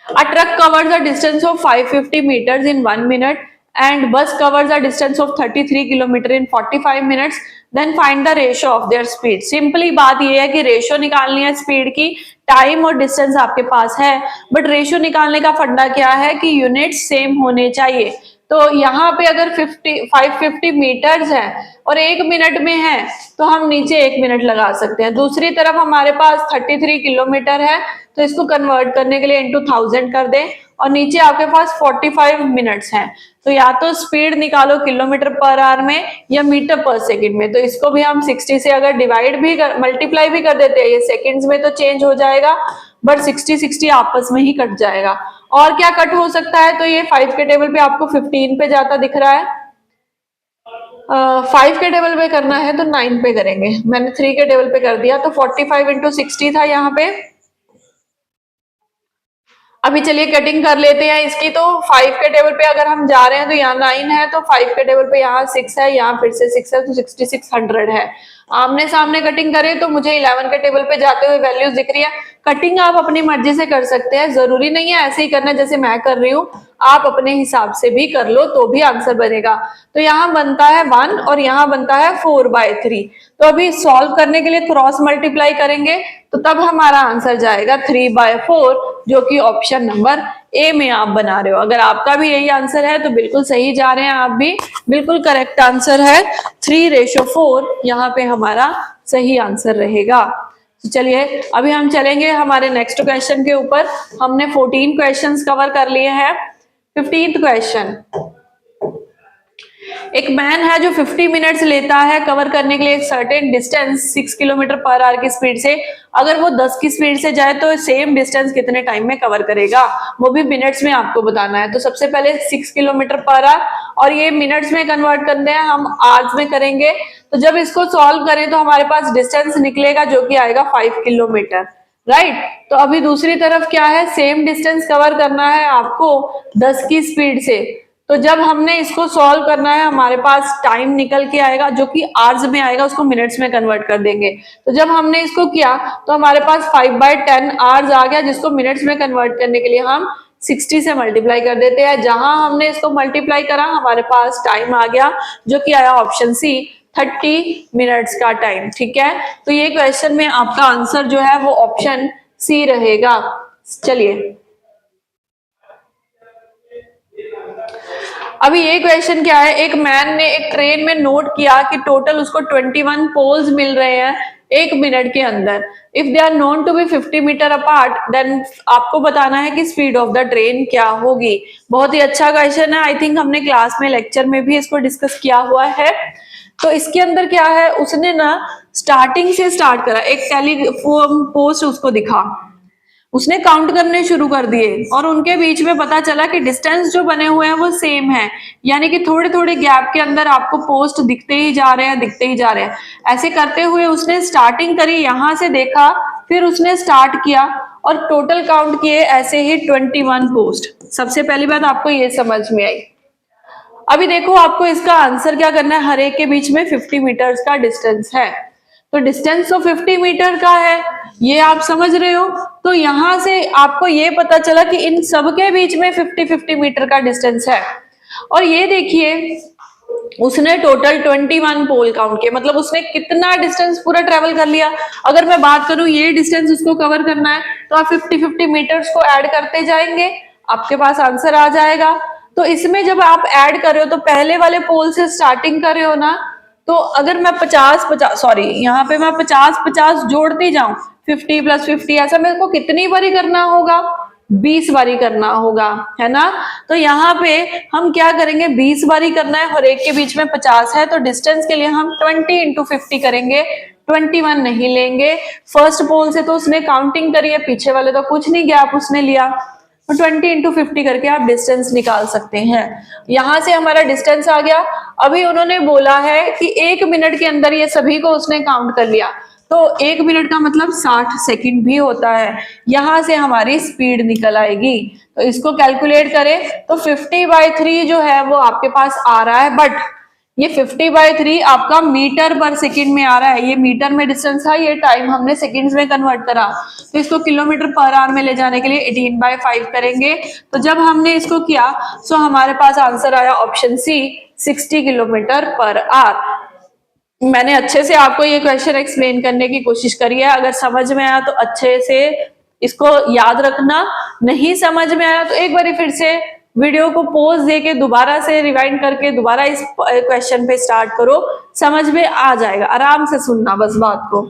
A truck covers a distance of 550 meters in 1 minute and bus covers a distance of 33 kilometer in 45 minutes. Then find the ratio of their speed. Simply बात ये है कि रेशियो निकालनी है स्पीड की, टाइम और distance आपके पास है, बट रेशियो निकालने का फंडा क्या है कि यूनिट सेम होने चाहिए। तो यहाँ पे अगर 550 मीटर्स है और 1 मिनट में है, तो हम नीचे 1 मिनट लगा सकते हैं। दूसरी तरफ हमारे पास 33 किलोमीटर है, तो इसको कन्वर्ट करने के लिए इंटू 1000 कर दें, और नीचे आपके पास 45 मिनट्स हैं। तो या तो स्पीड निकालो किलोमीटर पर आवर में या मीटर पर सेकंड में। तो इसको भी हम 60 से अगर डिवाइड भी मल्टीप्लाई भी कर देते हैं, ये सेकंड्स में तो चेंज हो जाएगा, बट 60-60 आपस में ही कट जाएगा। और क्या कट हो सकता है, तो ये 5 के टेबल पे आपको 15 पे जाता दिख रहा है, 5 के टेबल पे करना है तो 9 पे करेंगे, मैंने 3 के टेबल पे कर दिया। तो 45 इंटू 60 था यहाँ पे। अभी चलिए कटिंग कर लेते हैं इसकी। तो 5 के टेबल पे अगर हम जा रहे हैं तो यहाँ 9 है, तो 5 के टेबल पे यहाँ 6 है, यहाँ फिर से 6 है, तो 6600 है। आमने सामने कटिंग करें तो मुझे 11 के टेबल पे जाते हुए वैल्यूज दिख रही है। कटिंग आप अपनी मर्जी से कर सकते हैं, जरूरी नहीं है ऐसे ही करना जैसे मैं कर रही हूँ, आप अपने हिसाब से भी कर लो तो भी आंसर बनेगा। तो यहाँ बनता है 1 और यहाँ बनता है 4/3। तो अभी सॉल्व करने के लिए क्रॉस मल्टीप्लाई करेंगे, तो तब हमारा आंसर जाएगा 3/4। जो कि ऑप्शन नंबर ए में आप बना रहे हो। अगर आपका भी यही आंसर है तो बिल्कुल सही जा रहे हैं आप भी, बिल्कुल करेक्ट आंसर है 3:4 यहाँ पे हमारा सही आंसर रहेगा। तो चलिए अभी हम चलेंगे हमारे नेक्स्ट क्वेश्चन के ऊपर। हमने 14 क्वेश्चंस कवर कर लिए हैं। 15th क्वेश्चन, एक मैन है जो 50 मिनट्स लेता है कवर करने के लिए एक certain distance 6 kilometre per hour की स्पीड से। अगर वो 10 की स्पीड से जाए तो सेम डिस्टेंस कितने टाइम में कवर करेगा, वो भी मिनट्स में आपको बताना है। तो सबसे पहले 6 किलोमीटर पर आवर, और ये मिनट्स में कन्वर्ट करते हैं, हम आवर्स में करेंगे। तो जब इसको सॉल्व करें तो हमारे पास डिस्टेंस निकलेगा जो कि आएगा 5 किलोमीटर, राइट। तो अभी दूसरी तरफ क्या है, सेम डिस्टेंस कवर करना है आपको 10 की स्पीड से। तो जब हमने इसको सॉल्व करना है हमारे पास टाइम निकल के आएगा जो कि आवर्स में आएगा, उसको मिनट्स में कन्वर्ट कर देंगे। तो जब हमने इसको किया तो हमारे पास 5/10 आवर्स आ गया, जिसको मिनट्स में कन्वर्ट करने के लिए हम 60 से मल्टीप्लाई कर देते हैं। जहां हमने इसको मल्टीप्लाई करा हमारे पास टाइम आ गया जो कि आया ऑप्शन सी 30 मिनट्स का टाइम, ठीक है। तो ये क्वेश्चन में आपका आंसर जो है वो ऑप्शन सी रहेगा। चलिए अभी ये क्वेश्चन क्या है, एक मैन ने एक ट्रेन में नोट किया कि टोटल उसको 21 पोल्स मिल रहे हैं 1 मिनट के अंदर। If they are known to be 50 metres apart, then आपको बताना है कि स्पीड ऑफ द ट्रेन क्या होगी। बहुत ही अच्छा क्वेश्चन है, आई थिंक हमने क्लास में लेक्चर में भी इसको डिस्कस किया हुआ है। तो इसके अंदर क्या है, उसने ना स्टार्टिंग से स्टार्ट करा, एक टेलीफोन पोस्ट उसको दिखा, उसने काउंट करने शुरू कर दिए और उनके बीच में पता चला कि डिस्टेंस जो बने हुए हैं वो सेम है, यानी कि थोड़े थोड़े गैप के अंदर आपको पोस्ट दिखते ही जा रहे हैं, दिखते ही जा रहे हैं। ऐसे करते हुए उसने स्टार्टिंग करी, यहां से देखा, फिर उसने स्टार्ट किया और टोटल काउंट किए ऐसे ही 21 पोस्ट। सबसे पहली बात आपको ये समझ में आई। अभी देखो आपको इसका आंसर क्या करना है, हर एक के बीच में 50 मीटर्स का डिस्टेंस है, तो डिस्टेंस तो 50 मीटर का है, ये आप समझ रहे हो। तो यहां से आपको ये पता चला कि इन सब के बीच में 50-50 मीटर का डिस्टेंस है। और ये देखिए उसने टोटल 21 पोल काउंट किए, मतलब उसने कितना डिस्टेंस पूरा ट्रेवल कर लिया। अगर मैं बात करूं ये डिस्टेंस उसको कवर करना है तो आप 50-50 मीटर्स को ऐड करते जाएंगे, आपके पास आंसर आ जाएगा। तो इसमें जब आप ऐड कर रहे हो तो पहले वाले पोल से स्टार्टिंग कर रहे हो ना, तो अगर मैं 50-50 यहाँ पे मैं 50-50 जोड़ती जाऊं, 50 + 50, ऐसा मेरे को कितनी बारी करना होगा, 20 बारी करना होगा, है ना। तो यहाँ पे हम क्या करेंगे, 20 बारी करना है, हर एक के बीच में 50 है, तो डिस्टेंस के लिए हम 20 × 50 करेंगे, 21 नहीं लेंगे। फर्स्ट पोल से तो उसने काउंटिंग करी है, पीछे वाले तो कुछ नहीं गैप उसने लिया, तो 20 × 50 करके आप डिस्टेंस निकाल सकते हैं। यहां से हमारा डिस्टेंस आ गया। अभी उन्होंने बोला है कि 1 मिनट के अंदर ये सभी को उसने काउंट कर लिया, तो 1 मिनट का मतलब 60 सेकंड भी होता है। यहां से हमारी स्पीड निकल आएगी, तो इसको कैलकुलेट करें तो 50/3 जो है वो आपके पास आ रहा है, बट ये 50/3 आपका मीटर पर सेकंड में आ रहा है। ये मीटर में डिस्टेंस है, ये टाइम हमने सेकंड्स में कन्वर्ट करा, तो इसको किलोमीटर पर आवर में ले जाने के लिए 18/5 करेंगे। तो जब हमने इसको किया तो हमारे पास आंसर आया option C 60 kilometre per hour. मैंने अच्छे से आपको ये क्वेश्चन एक्सप्लेन करने की कोशिश करी है, अगर समझ में आया तो अच्छे से इसको याद रखना, नहीं समझ में आया तो एक बार फिर से वीडियो को पॉज देके दोबारा से रिवाइंड करके दोबारा इस क्वेश्चन पे स्टार्ट करो, समझ में आ जाएगा। आराम से सुनना बस बात को।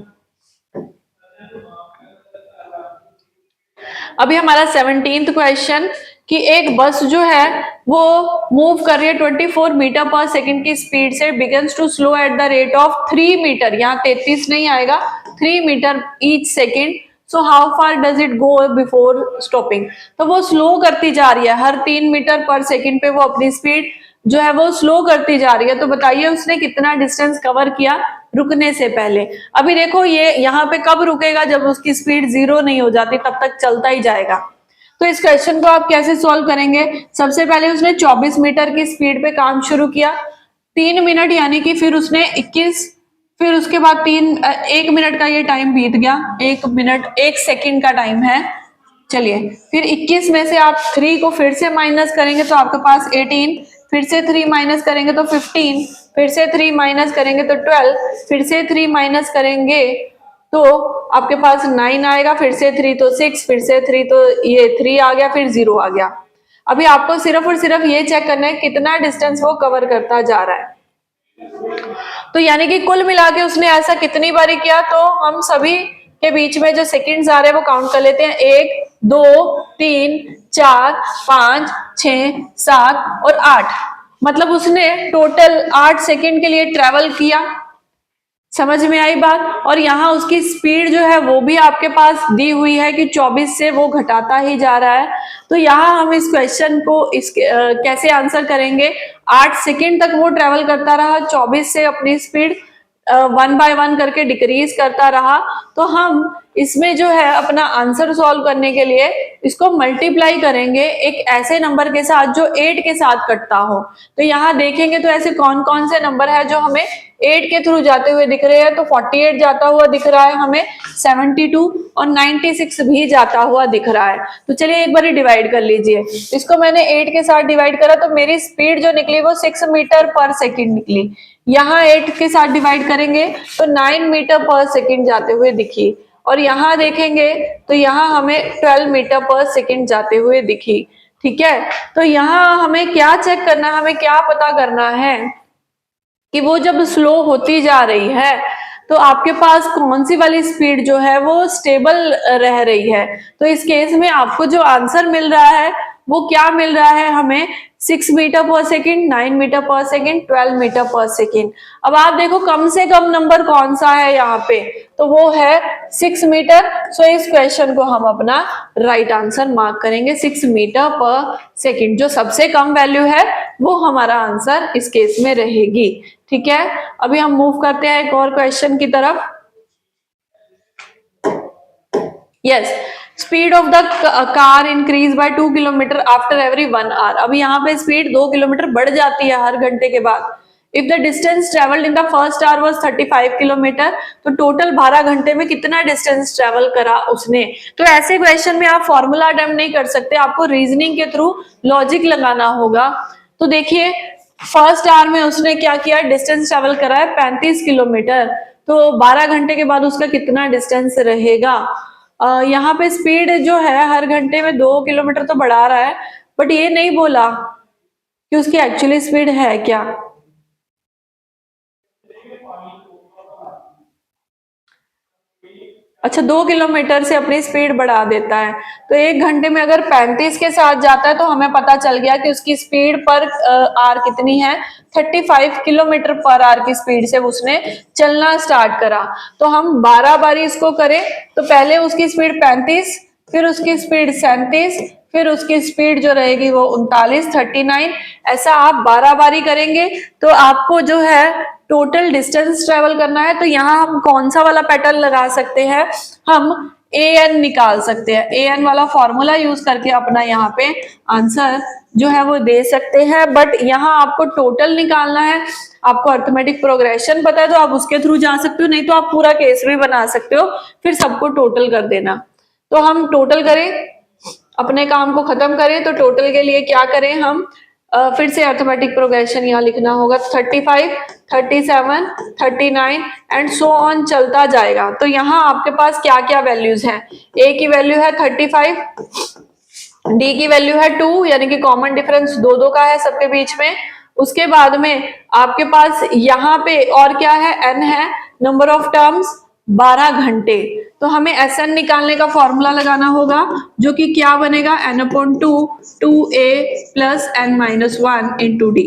अभी हमारा 17th क्वेश्चन कि एक बस जो है वो मूव कर रही है 24 मीटर पर सेकंड की स्पीड से, begins to slow at the rate of 3 metre, यहाँ 33 नहीं आएगा, 3 metre each second. So how far does it go before stopping, तो वो स्लो करती जा रही है, हर 3 मीटर पर सेकंड पे वो अपनी स्पीड जो है वो स्लो करती जा रही है। तो बताइए उसने कितना डिस्टेंस कवर किया रुकने से पहले। अभी देखो ये यहाँ पे कब रुकेगा, जब उसकी स्पीड 0 नहीं हो जाती, तब तक चलता ही जाएगा। तो इस क्वेश्चन को आप कैसे सॉल्व करेंगे, सबसे पहले उसने 24 मीटर की स्पीड पे काम शुरू किया, 3 मिनट यानी कि फिर उसने 21, फिर उसके बाद 1 मिनट का ये टाइम बीत गया, 1 मिनट 1 सेकंड का टाइम है। चलिए फिर 21 में से आप 3 को फिर से माइनस करेंगे तो आपके पास 18, फिर से 3 माइनस करेंगे तो 15, फिर से 3 माइनस करेंगे तो 12, फिर से 3 माइनस करेंगे तो आपके पास 9 आएगा, फिर से 3 तो 6, फिर से 3 तो ये 3 आ गया, फिर 0 आ गया। अभी आपको सिर्फ और सिर्फ ये चेक करना है कितना डिस्टेंस वो कवर करता जा रहा है। तो यानी कि कुल मिला के उसने ऐसा कितनी बारी किया, तो हम सभी के बीच में जो सेकंड्स आ रहे हैं वो काउंट कर लेते हैं। 1 2 3 4 5 6 7 और 8, मतलब उसने टोटल 8 सेकंड के लिए ट्रेवल किया। समझ में आई बात। और यहाँ उसकी स्पीड जो है वो भी आपके पास दी हुई है कि 24 से वो घटाता ही जा रहा है। तो यहाँ हम इस क्वेश्चन को कैसे आंसर करेंगे। 8 सेकंड तक वो ट्रेवल करता रहा, 24 से अपनी स्पीड 1 बाय 1 करके डिक्रीज करता रहा। तो हम इसमें जो है अपना आंसर सॉल्व करने के लिए इसको मल्टीप्लाई करेंगे एक ऐसे नंबर के साथ जो 8 के साथ कटता हो। तो यहाँ देखेंगे तो ऐसे कौन कौन से नंबर है जो हमें 8 के थ्रू जाते हुए दिख रहे हैं। तो 48 जाता हुआ दिख रहा है हमें, 72 और 96 भी जाता हुआ दिख रहा है। तो चलिए एक बार डिवाइड कर लीजिए। इसको मैंने 8 के साथ डिवाइड करा तो मेरी स्पीड जो निकली वो 6 मीटर पर सेकेंड निकली। यहाँ 8 के साथ डिवाइड करेंगे तो 9 मीटर पर सेकेंड जाते हुए दिखी। और यहाँ देखेंगे तो यहाँ हमें 12 मीटर पर सेकेंड जाते हुए दिखी। ठीक है, तो यहाँ हमें क्या चेक करना है, हमें क्या पता करना है कि वो जब स्लो होती जा रही है तो आपके पास कौन सी वाली स्पीड जो है वो स्टेबल रह रही है। तो इस केस में आपको जो आंसर मिल रहा है वो क्या मिल रहा है हमें, 6 metre per second, 9 metre per second, 12 metre per second. अब आप देखो कम से कम नंबर कौन सा है यहाँ पे, तो वो है 6 मीटर। सो इस क्वेश्चन को हम अपना राइट आंसर मार्क करेंगे, 6 मीटर पर सेकेंड। जो सबसे कम वैल्यू है वो हमारा आंसर इस केस में रहेगी। ठीक है, अभी हम मूव करते हैं एक और क्वेश्चन की तरफ। Yes, speed of the car increase by 2 kilometre after every 1 hour. अब यहाँ पे स्पीड 2 किलोमीटर बढ़ जाती है हर घंटे के बाद। If the distance travelled in the first hour was 35 kilometre, तो टोटल 12 घंटे में कितना डिस्टेंस ट्रेवल करा उसने। तो ऐसे क्वेश्चन में आप फॉर्मूला अटेम्प्ट नहीं कर सकते, आपको रीजनिंग के थ्रू लॉजिक लगाना होगा। तो देखिए फर्स्ट आवर में उसने क्या किया, डिस्टेंस ट्रेवल करा है 35 किलोमीटर, तो 12 घंटे के बाद उसका कितना डिस्टेंस रहेगा। यहाँ पे स्पीड जो है हर घंटे में 2 किलोमीटर तो बढ़ा रहा है, बट ये नहीं बोला कि उसकी एक्चुअली स्पीड है क्या। अच्छा, 2 किलोमीटर से अपनी स्पीड बढ़ा देता है, तो 1 घंटे में अगर 35 के साथ जाता है तो हमें पता चल गया कि उसकी स्पीड पर आर कितनी है, 35 किलोमीटर पर आर की स्पीड से उसने चलना स्टार्ट करा। तो हम 12 बारी इसको करें तो पहले उसकी स्पीड 35, फिर उसकी स्पीड 37, फिर उसकी स्पीड जो रहेगी वो 39, 39। ऐसा आप 12 बारी करेंगे तो आपको जो है टोटल डिस्टेंस ट्रेवल करना है। तो यहाँ हम कौन सा वाला पैटर्न लगा सकते हैं, हम an निकाल सकते हैं। an वाला फॉर्मूला यूज करके अपना यहाँ पे आंसर जो है वो दे सकते हैं। बट यहाँ आपको टोटल निकालना है, आपको अर्थमेटिक प्रोग्रेशन पता है तो आप उसके थ्रू जा सकते हो, नहीं तो आप पूरा केस भी बना सकते हो, फिर सबको टोटल कर देना। तो हम टोटल करें, अपने काम को खत्म करें। तो टोटल के लिए क्या करें हम, फिर से अर्थमेटिक प्रोग्रेशन यहाँ लिखना होगा, 35, 37, 39 एंड सो ऑन चलता जाएगा। तो यहाँ आपके पास क्या क्या वैल्यूज हैं, ए की वैल्यू है 35, डी की वैल्यू है 2, यानी कि कॉमन डिफरेंस 2 का है सबके बीच में। उसके बाद में आपके पास यहाँ पे और क्या है, एन है, नंबर ऑफ टर्म्स 12 घंटे। तो हमें एस एन निकालने का फॉर्मूला लगाना होगा जो कि क्या बनेगा, n/2 2a plus n-1 into D.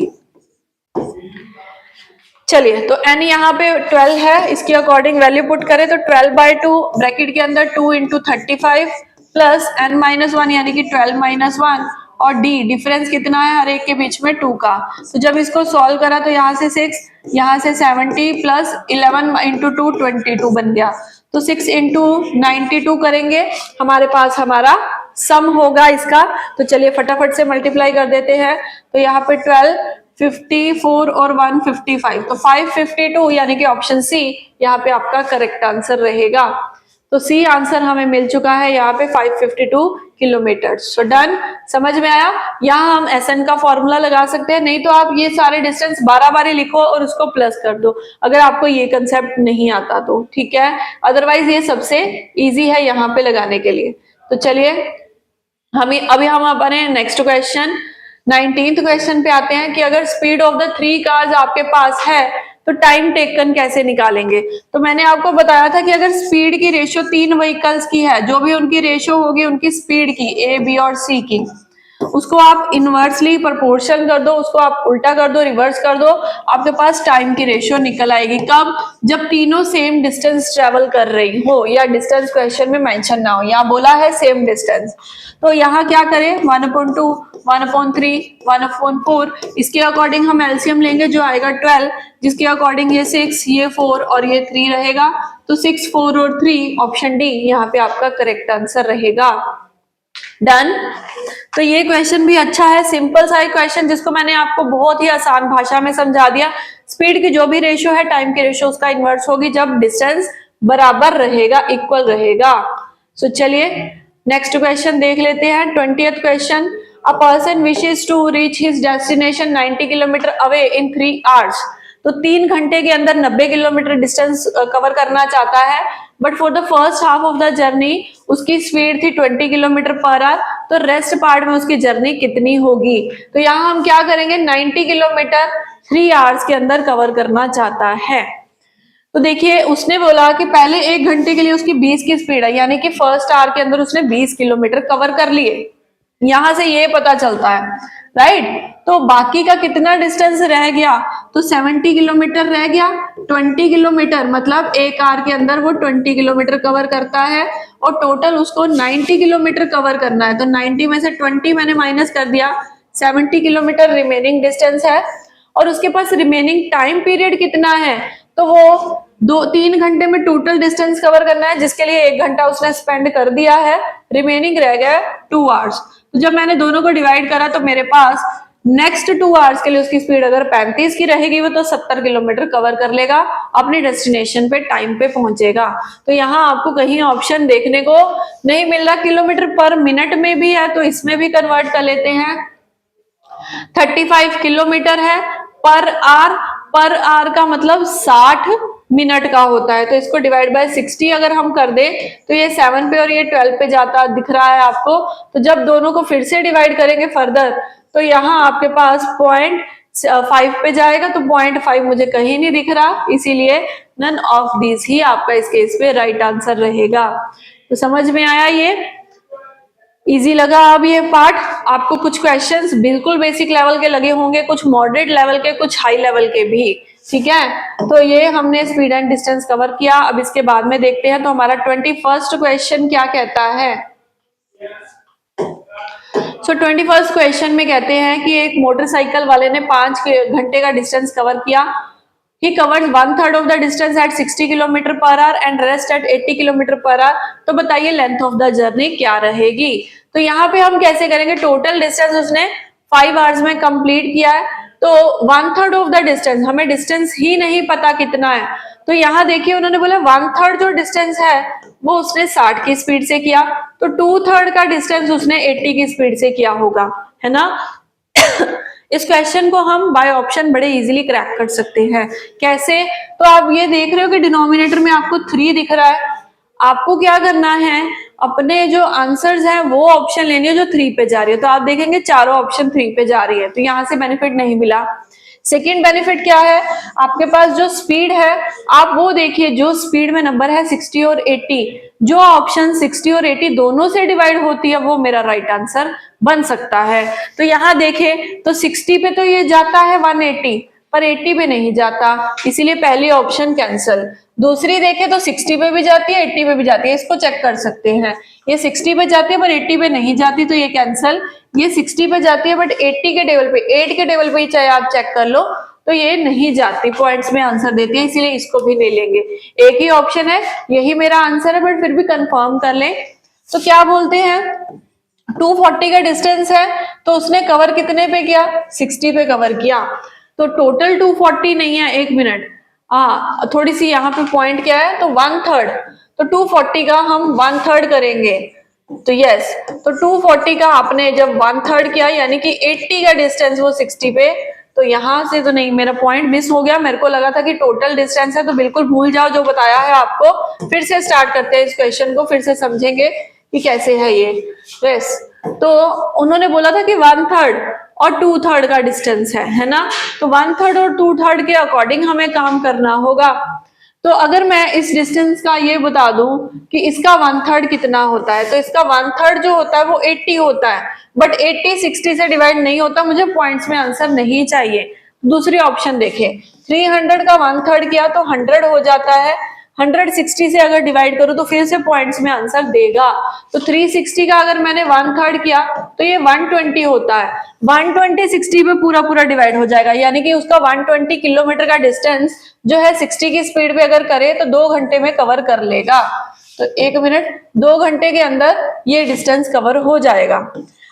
चलिए, तो n यहाँ पे 12 है, इसकी अकॉर्डिंग वैल्यू पुट करें तो 12/2 ब्रैकेट के अंदर 2 इंटू 35 प्लस n-1 यानी कि 12-1 और d डिफरेंस कितना है हर एक के बीच में 2 का। तो जब इसको सॉल्व करा तो यहाँ से 6, यहाँ से 70 प्लस 11 इंटू 2 22 बन गया। तो 6 इंटू 92 करेंगे, हमारे पास हमारा सम होगा इसका। तो चलिए फटाफट से मल्टीप्लाई कर देते हैं। तो यहाँ पे 12, 54 और 155, तो 552 यानी कि ऑप्शन सी यहाँ पे आपका करेक्ट आंसर रहेगा। तो सी आंसर हमें मिल चुका है यहाँ पे 552, किलोमीटर। सो डन, समझ में आया। यहाँ हम SN का फॉर्मूला लगा सकते हैं, नहीं तो आप ये सारे डिस्टेंस 12 बारी लिखो और उसको प्लस कर दो, अगर आपको ये कंसेप्ट नहीं आता तो, ठीक है। अदरवाइज ये सबसे इजी है यहाँ पे लगाने के लिए। तो चलिए अभी हम अपने नेक्स्ट क्वेश्चन 19th क्वेश्चन पे आते हैं कि अगर स्पीड ऑफ द 3 कार्स आपके पास है तो टाइम टेकन कैसे निकालेंगे। तो मैंने आपको बताया था कि अगर स्पीड की रेशियो 3 व्हीकल्स की है, जो भी उनकी रेशियो होगी उनकी स्पीड की A, B और C की, उसको आप इनवर्सली प्रोपोर्शन कर दो, उसको आप उल्टा कर दो, रिवर्स कर दो, आपके पास टाइम की रेशियो निकल आएगी। कब? जब तीनों सेम डिस्टेंस ट्रेवल कर रही हो या डिस्टेंस क्वेश्चन में मेंशन ना हो, यहाँ बोला है सेम डिस्टेंस। तो यहाँ क्या करें, 1/2, 1/3, 1/4, इसके अकॉर्डिंग हम एलसीएम लेंगे जो आएगा 12, जिसके अकॉर्डिंग ये 6, ये 4 और ये 3 रहेगा। तो 6, 4 और 3 ऑप्शन डी यहाँ पे आपका करेक्ट आंसर रहेगा। डन। तो ये क्वेश्चन भी अच्छा है, सिंपल सा क्वेश्चन जिसको मैंने आपको बहुत ही आसान भाषा में समझा दिया। स्पीड की जो भी रेशियो है टाइम की रेशियो उसका इनवर्स होगी जब डिस्टेंस बराबर रहेगा, इक्वल रहेगा। सो चलिए नेक्स्ट क्वेश्चन देख लेते हैं। 20th question, a person wishes to reach his destination 90 kilometre away in 3 hours. तो 3 घंटे के अंदर 90 किलोमीटर डिस्टेंस कवर करना चाहता है, but for the first half of the journey उसकी स्पीड थी 20 किलोमीटर पर आवर, तो रेस्ट पार्ट में उसकी जर्नी कितनी होगी। तो यहाँ हम क्या करेंगे, 90 किलोमीटर 3 आवर्स के अंदर कवर करना चाहता है। तो देखिए उसने बोला कि पहले 1 घंटे के लिए उसकी 20 की स्पीड है, यानी कि फर्स्ट आवर के अंदर उसने 20 किलोमीटर कवर कर लिए, यहां से ये पता चलता है, राइट। तो बाकी का कितना डिस्टेंस रह गया, तो 70 किलोमीटर रह गया। 20 किलोमीटर मतलब 1 आवर के अंदर वो 20 किलोमीटर कवर करता है और टोटल उसको 90 किलोमीटर कवर करना है। तो 90 में से 20 मैंने माइनस कर दिया, 70 किलोमीटर रिमेनिंग डिस्टेंस है। और उसके पास रिमेनिंग टाइम पीरियड कितना है, तो वो 2-3 घंटे में टोटल डिस्टेंस कवर करना है, जिसके लिए 1 घंटा उसने स्पेंड कर दिया है, रिमेनिंग रह गया 2 आवर्स। तो जब मैंने दोनों को डिवाइड करा तो मेरे पास नेक्स्ट 2 आवर्स के लिए उसकी स्पीड अगर 35 की रहेगी वो तो 70 किलोमीटर कवर कर लेगा, अपने डेस्टिनेशन पे टाइम पे पहुंचेगा। तो यहाँ आपको कहीं ऑप्शन देखने को नहीं मिल रहा, किलोमीटर पर मिनट में भी है तो इसमें भी कन्वर्ट कर लेते हैं। 35 किलोमीटर है पर आवर का मतलब 60 मिनट का होता है, तो इसको डिवाइड बाय 60 अगर हम कर दें तो ये 7 पे और ये 12 पे जाता दिख रहा है आपको। तो जब दोनों को फिर से डिवाइड करेंगे फर्दर तो यहाँ आपके पास 0.5 पे जाएगा, तो 0.5 मुझे कहीं नहीं दिख रहा, इसीलिए नन ऑफ दीज ही आपका इस केस पे राइट आंसर रहेगा। तो समझ में आया, ये इजी लगा। अब ये पार्ट आपको कुछ क्वेश्चंस बिल्कुल बेसिक लेवल के लगे होंगे, कुछ मॉडरेट लेवल के, कुछ हाई लेवल के भी, ठीक है। तो ये हमने स्पीड एंड डिस्टेंस कवर किया। अब इसके बाद में देखते हैं तो हमारा 21st क्वेश्चन क्या कहता है। सो 21st क्वेश्चन में कहते हैं कि एक मोटरसाइकिल वाले ने 5 घंटे का डिस्टेंस कवर किया। He covers 1/3 of the distance at 60 kilometre per hour and rest at 80 kilometre per our. तो बताइए लेंथ ऑफ द जर्नी क्या रहेगी। तो यहाँ पे हम कैसे करेंगे, टोटल डिस्टेंस उसने 5 आवर्स में कंप्लीट किया है, तो 1/3 ऑफ द डिस्टेंस, हमें डिस्टेंस ही नहीं पता कितना है। तो यहाँ देखिए उन्होंने बोला 1/3 जो डिस्टेंस है वो उसने 60 की स्पीड से किया, तो 2/3 का डिस्टेंस उसने 80 की स्पीड से किया होगा, है ना। इस क्वेश्चन को हम बाय ऑप्शन बड़े इजीली क्रैक कर सकते हैं। कैसे, तो आप ये देख रहे हो कि डिनोमिनेटर में आपको 3 दिख रहा है, आपको क्या करना है, अपने जो आंसर्स हैं वो ऑप्शन लेनी है जो 3 पे जा रही है। तो आप देखेंगे चारों ऑप्शन 3 पे जा रही है, तो यहां से बेनिफिट नहीं मिला। सेकेंड बेनिफिट क्या है, आपके पास जो स्पीड है आप वो देखिए, जो स्पीड में नंबर है 60 और 80, जो ऑप्शन 60 और 80 दोनों से डिवाइड होती है वो मेरा राइट आंसर बन सकता है। तो यहाँ देखें तो 60 पे तो ये जाता है 180, पर 80 पे नहीं जाता, इसीलिए पहली ऑप्शन कैंसिल। दूसरी देखें तो 60 पे भी जाती है 80 पे भी जाती है, इसको चेक कर सकते हैं। ये 60 पे जाती है पर 80 पे नहीं जाती, तो ये कैंसिल। ये 60 पे जाती है बट 80 के टेबल पे, 8 के टेबल पे ही चाहे आप चेक कर लो, तो ये नहीं जाती, पॉइंट्स में आंसर देती है, इसीलिए इसको भी नहीं लेंगे। एक ही ऑप्शन है, यही मेरा आंसर है, बट फिर भी कंफर्म कर लें। तो क्या बोलते हैं, 240 का डिस्टेंस है तो उसने कवर कितने पे किया, 60 पे कवर किया। तो टोटल 240 नहीं है, 1 मिनट, थोड़ी सी यहाँ पे पॉइंट क्या है, तो 1/3, तो 240 का हम 1/3 करेंगे, तो यस, तो 240 का आपने जब 1/3 किया यानी कि 80 का डिस्टेंस वो 60 पे, तो यहां से तो नहीं, मेरा पॉइंट मिस हो गया। मेरे को लगा था कि टोटल डिस्टेंस है, तो बिल्कुल भूल जाओ जो बताया है आपको। फिर से स्टार्ट करते हैं इस क्वेश्चन को, फिर से समझेंगे कि कैसे है ये। यस, तो उन्होंने बोला था कि 1/3 और 2/3 का डिस्टेंस है ना। तो 1/3 और 2/3 के अकॉर्डिंग हमें काम करना होगा। तो अगर मैं इस डिस्टेंस का ये बता दूं कि इसका 1/3 कितना होता है, तो इसका 1/3 जो होता है वो 80 होता है, बट 80 60 से डिवाइड नहीं होता, मुझे पॉइंट्स में आंसर नहीं चाहिए। दूसरी ऑप्शन देखें, 300 का 1/3 किया तो 100 हो जाता है, 100 60 से अगर डिवाइड करूं तो फिर से पॉइंट्स में आंसर देगा। तो 360 का अगर मैंने 1/3 किया तो ये 120 होता है, 120 60 पे पूरा पूरा डिवाइड हो जाएगा, यानी कि उसका 120 किलोमीटर का डिस्टेंस जो है 60 की स्पीड पे अगर करे तो 2 घंटे में कवर कर लेगा। तो 1 मिनट, 2 घंटे के अंदर ये डिस्टेंस कवर हो जाएगा।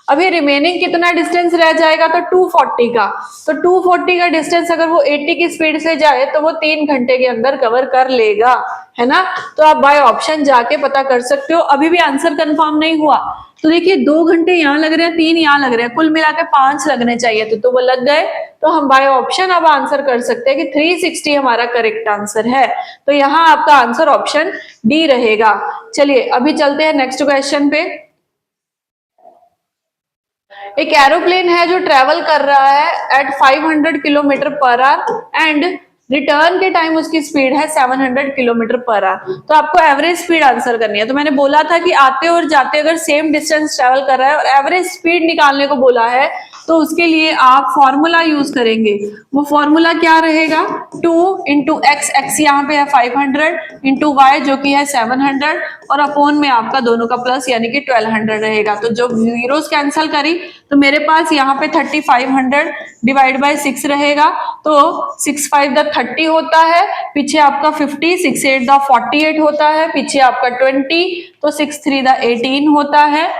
अभी रिमेनिंग कितना डिस्टेंस रह जाएगा, तो 240 का। तो 240 का डिस्टेंस अगर वो 80 की स्पीड से जाए तो वो 3 घंटे के अंदर कवर कर लेगा, है ना। तो आप बाय ऑप्शन जाके पता कर सकते हो। अभी भी आंसर कंफर्म नहीं हुआ, तो देखिए 2 घंटे यहाँ लग रहे हैं, 3 यहाँ लग रहे हैं, कुल मिला के 5 लगने चाहिए थे, तो वो लग गए। तो हम बाय ऑप्शन अब आंसर कर सकते हैं कि 360 हमारा करेक्ट आंसर है। तो यहाँ आपका आंसर ऑप्शन डी रहेगा। चलिए अभी चलते हैं नेक्स्ट क्वेश्चन पे। एक एरोप्लेन है जो ट्रेवल कर रहा है at 500 kilometre per hour and return के टाइम उसकी स्पीड है 700 किलोमीटर पर आवर। तो आपको एवरेज स्पीड आंसर करनी है। तो मैंने बोला था कि आते और जाते अगर सेम डिस्टेंस ट्रेवल कर रहा है और एवरेज स्पीड निकालने को बोला है, तो उसके लिए आप फॉर्मूला यूज करेंगे। वो फॉर्मूला क्या रहेगा, 2 इंटू एक्स, एक्स यहाँ पे है 500, इंटू वाई जो कि है 700, और अपॉन में आपका दोनों का प्लस यानी कि 1200 रहेगा। तो जब जीरोस कैंसिल करी तो मेरे पास यहाँ पे 3500 डिवाइड बाय 6 रहेगा। तो 6 5 द 30 होता है, पीछे आपका 50, 6 8 द 48 होता है, पीछे आपका 20, तो 6 3 द 18 होता है।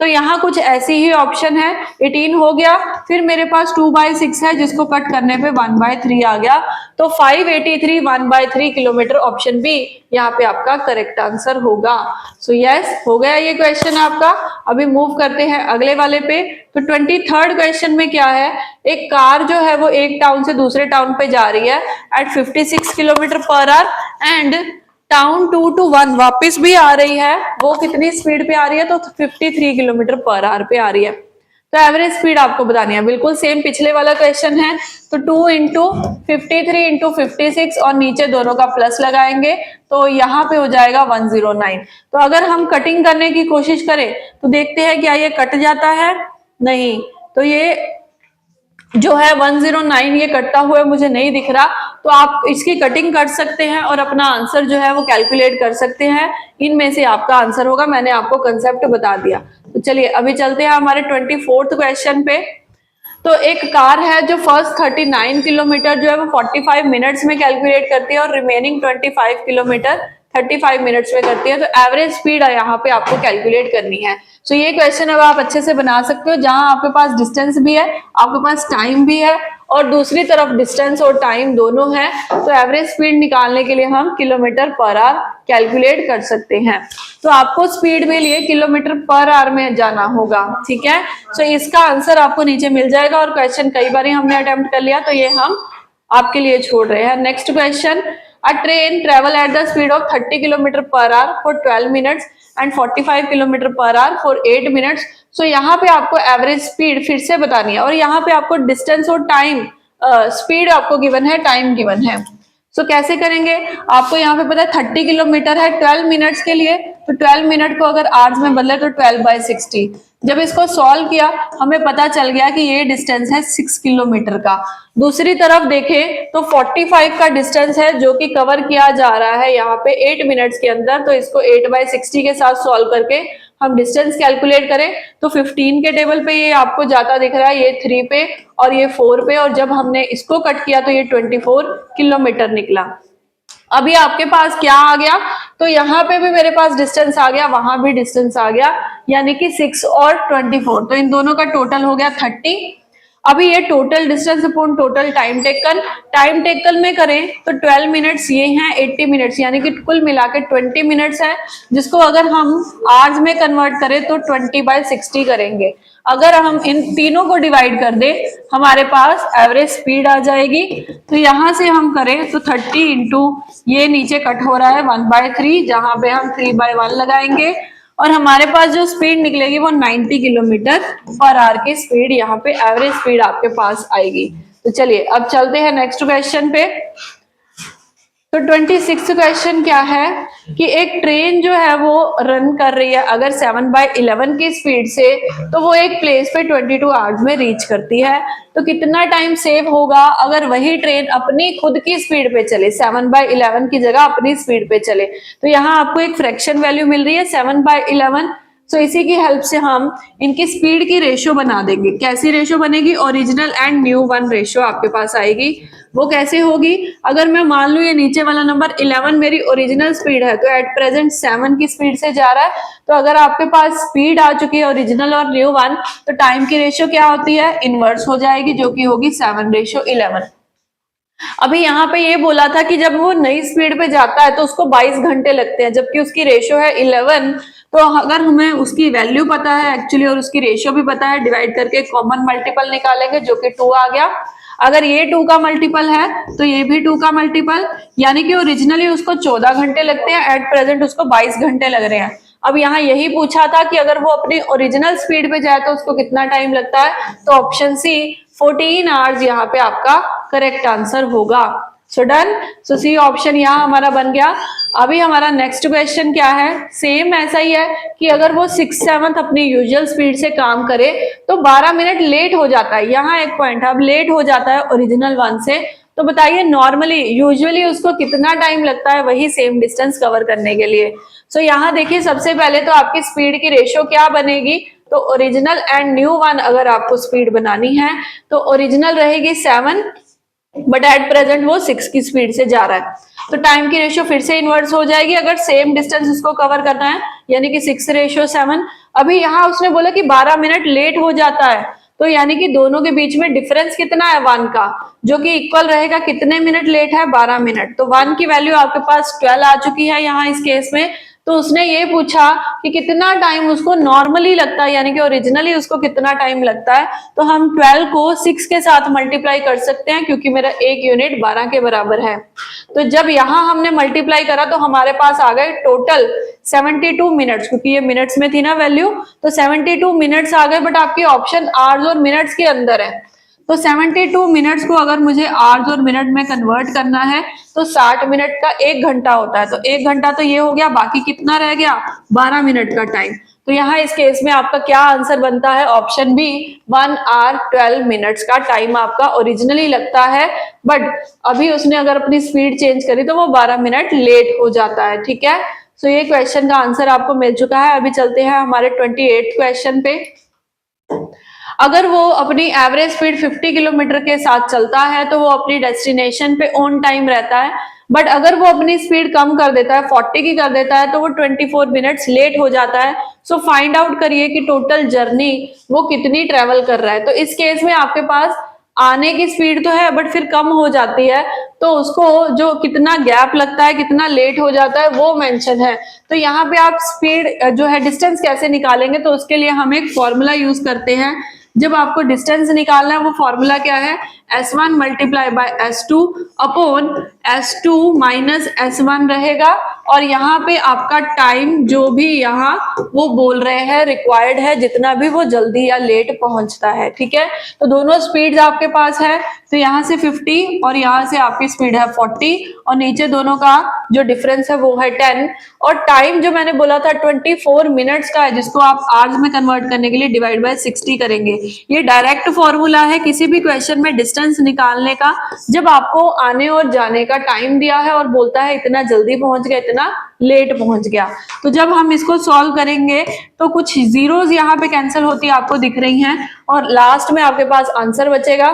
तो यहाँ कुछ ऐसी ही ऑप्शन है, 18 हो गया। फिर मेरे पास 2/6 है जिसको कट करने पे 1/3 आ गया। तो 583 1/3 किलोमीटर, ऑप्शन बी यहाँ पे आपका करेक्ट आंसर होगा। सो यस, हो गया ये क्वेश्चन आपका। अभी मूव करते हैं अगले वाले पे। तो 23rd क्वेश्चन में क्या है, एक कार जो है वो एक टाउन से दूसरे टाउन पे जा रही है at 56 kilometre per hour and town 2 to 1 वापस भी आ रही है। वो कितनी स्पीड पे आ रही है, तो 53 किलोमीटर पर आवर पे आ रही है। तो एवरेज स्पीड आपको बतानी है, बिल्कुल सेम पिछले वाला क्वेश्चन है। तो 2 इंटू 53 इंटू 56 और नीचे दोनों का प्लस लगाएंगे, तो यहाँ पे हो जाएगा 109। तो अगर हम कटिंग करने की कोशिश करें तो देखते हैं क्या ये कट जाता है, नहीं। तो ये जो है 109 ये कटता हुआ मुझे नहीं दिख रहा। तो आप इसकी कटिंग कर सकते हैं और अपना आंसर जो है वो कैलकुलेट कर सकते हैं। इनमें से आपका आंसर होगा, मैंने आपको कंसेप्ट बता दिया। तो चलिए अभी चलते हैं हमारे 24th क्वेश्चन पे। तो एक कार है जो फर्स्ट 39 किलोमीटर जो है वो 45 मिनट्स में कैलकुलेट करती है और रिमेनिंग 25 किलोमीटर 35 मिनट्स में करती है। तो एवरेज स्पीड यहाँ पे आपको कैलकुलेट करनी है। सो ये क्वेश्चन अब आप अच्छे से बना सकते हो, जहां आपके पास डिस्टेंस भी है, आपके पास टाइम भी है, और दूसरी तरफ डिस्टेंस और टाइम दोनों है। तो एवरेज स्पीड निकालने के लिए हम किलोमीटर पर आवर कैलकुलेट कर सकते हैं। तो आपको स्पीड में लिए किलोमीटर पर आवर में जाना होगा, ठीक है। सो इसका आंसर आपको नीचे मिल जाएगा, और क्वेश्चन कई बार हमने अटेम्प्ट कर लिया, तो ये हम आपके लिए छोड़ रहे हैं। Next question, a train travel at the speed of 30 kilometre per hour for 12 minutes and 45 kilometre per hour for 8 minutes. So यहाँ पे आपको एवरेज स्पीड फिर से बतानी है, और यहाँ पे आपको डिस्टेंस और टाइम, स्पीड आपको गिवन है, टाइम गिवन है। सो कैसे करेंगे, आपको यहाँ पे पता है 30 किलोमीटर है 12 मिनट्स के लिए, तो 12 मिनट को अगर आवर्स में बदले तो 12/60। जब इसको सॉल्व किया हमें पता चल गया कि ये डिस्टेंस है 6 किलोमीटर का। दूसरी तरफ देखें तो 45 का डिस्टेंस है जो कि कवर किया जा रहा है यहाँ पे 8 मिनट्स के अंदर। तो इसको 8/60 के साथ सॉल्व करके हम डिस्टेंस कैलकुलेट करें तो 15 के टेबल पे ये आपको जाता दिख रहा है, ये 3 पे और ये 4 पे, और जब हमने इसको कट किया तो ये 24 किलोमीटर निकला। अभी आपके पास क्या आ गया, तो यहाँ पे भी मेरे पास डिस्टेंस आ गया, वहां भी डिस्टेंस आ गया, यानी कि 6 और 24। तो इन दोनों का टोटल हो गया 30। अभी ये total distance upon total time taken में करें तो 12 मिनट्स ये हैं 80 मिनट्स, यानी कि कुल मिला के 20 मिनट्स है, जिसको अगर हम आवर्स में कन्वर्ट करें तो 20/60 करेंगे। अगर हम इन तीनों को डिवाइड कर दें हमारे पास एवरेज स्पीड आ जाएगी। तो यहां से हम करें तो 30 इंटू ये नीचे कट हो रहा है 1/3, जहां पे हम 3/1 लगाएंगे और हमारे पास जो स्पीड निकलेगी वो 90 किलोमीटर पर आवर की स्पीड यहाँ पे एवरेज स्पीड आपके पास आएगी। तो चलिए अब चलते हैं नेक्स्ट क्वेश्चन पे। तो 26 क्वेश्चन क्या है कि एक ट्रेन जो है वो रन कर रही है अगर 7/11 की स्पीड से, तो वो एक प्लेस पे 22 आवर्स में रीच करती है। तो कितना टाइम सेव होगा अगर वही ट्रेन अपनी खुद की स्पीड पे चले, 7/11 की जगह अपनी स्पीड पे चले। तो यहाँ आपको एक फ्रैक्शन वैल्यू मिल रही है 7/11। तो इसी की हेल्प से हम इनकी स्पीड की रेशियो बना देंगे। कैसी रेशियो बनेगी? Original and new one ratio आपके पास आएगी। वो कैसे होगी? अगर मैं मान लूं ये नीचे वाला नंबर 11 मेरी ओरिजिनल स्पीड है, तो एट प्रेजेंट 7 की स्पीड से जा रहा है। तो अगर आपके पास स्पीड आ चुकी है ओरिजिनल और न्यू वन, तो टाइम की रेशियो क्या होती है? इनवर्स हो जाएगी, जो कि होगी 7/11। अभी यहाँ पे ये बोला था कि जब वो नई स्पीड पे जाता है तो उसको 22 घंटे लगते हैं, जबकि उसकी रेशियो है 11। तो अगर हमें उसकी वैल्यू पता है एक्चुअली और उसकी रेशियो भी पता है, डिवाइड करके कॉमन मल्टीपल निकालेंगे जो कि 2 आ गया। अगर ये 2 का मल्टीपल है तो ये भी 2 का मल्टीपल, यानी कि ओरिजिनली उसको 14 घंटे लगते हैं, एट प्रेजेंट उसको 22 घंटे लग रहे हैं। अब यहाँ यही पूछा था कि अगर वो अपनी ओरिजिनल स्पीड पे जाए तो उसको कितना टाइम लगता है, तो ऑप्शन सी 14 आवर्स यहाँ पे आपका करेक्ट आंसर होगा। So done. सो सी ऑप्शन यहाँ हमारा बन गया। अभी हमारा नेक्स्ट क्वेश्चन क्या है? सेम ऐसा ही है कि अगर वो 6/7 अपनी यूजुअल स्पीड से काम करे तो 12 मिनट लेट हो जाता है। यहाँ एक पॉइंट, अब लेट हो जाता है ओरिजिनल वन से, तो बताइए नॉर्मली यूजुअली उसको कितना टाइम लगता है वही सेम डिस्टेंस कवर करने के लिए। सो यहाँ देखिए सबसे पहले तो आपकी स्पीड की रेशियो क्या बनेगी? तो ओरिजिनल एंड न्यू वन अगर आपको स्पीड बनानी है तो ओरिजिनल रहेगी 7, बट एट प्रेजेंट वो 6 की स्पीड से जा रहा है। तो टाइम की रेशियो फिर से इनवर्स हो जाएगी अगर सेम डिस्टेंस उसको कवर करना है, यानी कि 6/7। अभी यहाँ उसने बोला कि 12 मिनट लेट हो जाता है, तो यानी कि दोनों के बीच में डिफरेंस कितना है 1 का, जो कि इक्वल रहेगा कितने मिनट लेट है? 12 मिनट। तो 1 की वैल्यू आपके पास 12 आ चुकी है यहाँ इस केस में। तो उसने ये पूछा कि कितना टाइम उसको नॉर्मली लगता है, यानी कि ओरिजिनली उसको कितना टाइम लगता है। तो हम 12 को 6 के साथ मल्टीप्लाई कर सकते हैं क्योंकि मेरा एक यूनिट 12 के बराबर है। तो जब यहाँ हमने मल्टीप्लाई करा तो हमारे पास आ गए टोटल 72 मिनट्स, क्योंकि ये मिनट्स में थी ना वैल्यू, तो 72 मिनट्स आ गए। बट आपकी ऑप्शन आवर्स और मिनट्स के अंदर है, तो 72 मिनट्स को अगर मुझे आवर्स और मिनट में कन्वर्ट करना है तो 60 मिनट का 1 घंटा होता है। तो 1 घंटा तो ये हो गया, बाकी कितना रह गया? 12 मिनट का टाइम। तो यहाँ इस केस में आपका क्या आंसर बनता है? ऑप्शन बी 1 आवर 12 मिनट्स का टाइम आपका ओरिजिनली लगता है, बट अभी उसने अगर अपनी स्पीड चेंज करी तो वो 12 मिनट लेट हो जाता है। ठीक है, सो ये क्वेश्चन का आंसर आपको मिल चुका है। अभी चलते हैं हमारे 28 क्वेश्चन पे। अगर वो अपनी एवरेज स्पीड 50 किलोमीटर के साथ चलता है तो वो अपनी डेस्टिनेशन पे ऑन टाइम रहता है, बट अगर वो अपनी स्पीड कम कर देता है, 40 की कर देता है, तो वो 24 मिनट्स लेट हो जाता है। सो फाइंड आउट करिए कि टोटल जर्नी वो कितनी ट्रेवल कर रहा है। तो इस केस में आपके पास आने की स्पीड तो है बट फिर कम हो जाती है, तो उसको जो कितना गैप लगता है, कितना लेट हो जाता है, वो मेंशन है। तो यहाँ पे आप स्पीड जो है डिस्टेंस कैसे निकालेंगे, तो उसके लिए हम एक फॉर्मूला यूज करते हैं। जब आपको डिस्टेंस निकालना है वो फॉर्मूला क्या है? S1 multiply by S2 upon S2 minus S1 रहेगा। और यहाँ पे आपका टाइम जो भी यहाँ वो बोल रहे हैं रिक्वायर्ड है, जितना भी वो जल्दी या लेट पहुंचता है। ठीक है, तो दोनों स्पीड आपके पास है, तो यहाँ से 50 और यहाँ से आपकी स्पीड है 40 और नीचे दोनों का जो डिफरेंस है वो है 10। और टाइम जो मैंने बोला था 24 मिनट्स का है, जिसको आप आवर्स में कन्वर्ट करने के लिए डिवाइड बाय 60 करेंगे। ये डायरेक्ट फॉर्मूला है किसी भी क्वेश्चन में डिस्टेंस निकालने का। जब आपको आने और जाने का टाइम दिया है और बोलता है इतना जल्दी पहुंच गया, इतना लेट पहुंच गया, तो जब हम इसको सॉल्व करेंगे तो कुछ जीरोस यहाँ पे कैंसिल होती है, आपको दिख रही हैं, और लास्ट में आपके पास आंसर बचेगा।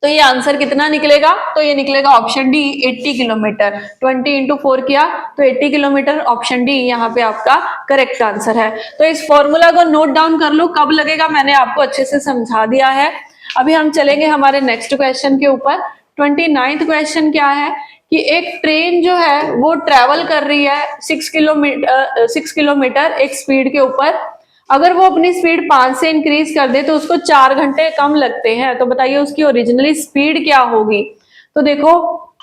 तो ये आंसर कितना निकलेगा? तो ये निकलेगा ऑप्शन डी 80 किलोमीटर। 20 इंटू 4 किया तो 80 किलोमीटर, ऑप्शन डी यहाँ पे आपका करेक्ट आंसर है। तो इस फॉर्मूला को नोट डाउन कर लो, कब लगेगा मैंने आपको अच्छे से समझा दिया है। अभी हम चलेंगे हमारे नेक्स्ट क्वेश्चन के ऊपर। 29th क्वेश्चन क्या है कि एक ट्रेन जो है वो ट्रेवल कर रही है 6 किलोमीटर एक स्पीड के ऊपर। अगर वो अपनी स्पीड 5 से इंक्रीज कर दे तो उसको 4 घंटे कम लगते हैं। तो बताइए उसकी ओरिजिनली स्पीड क्या होगी। तो देखो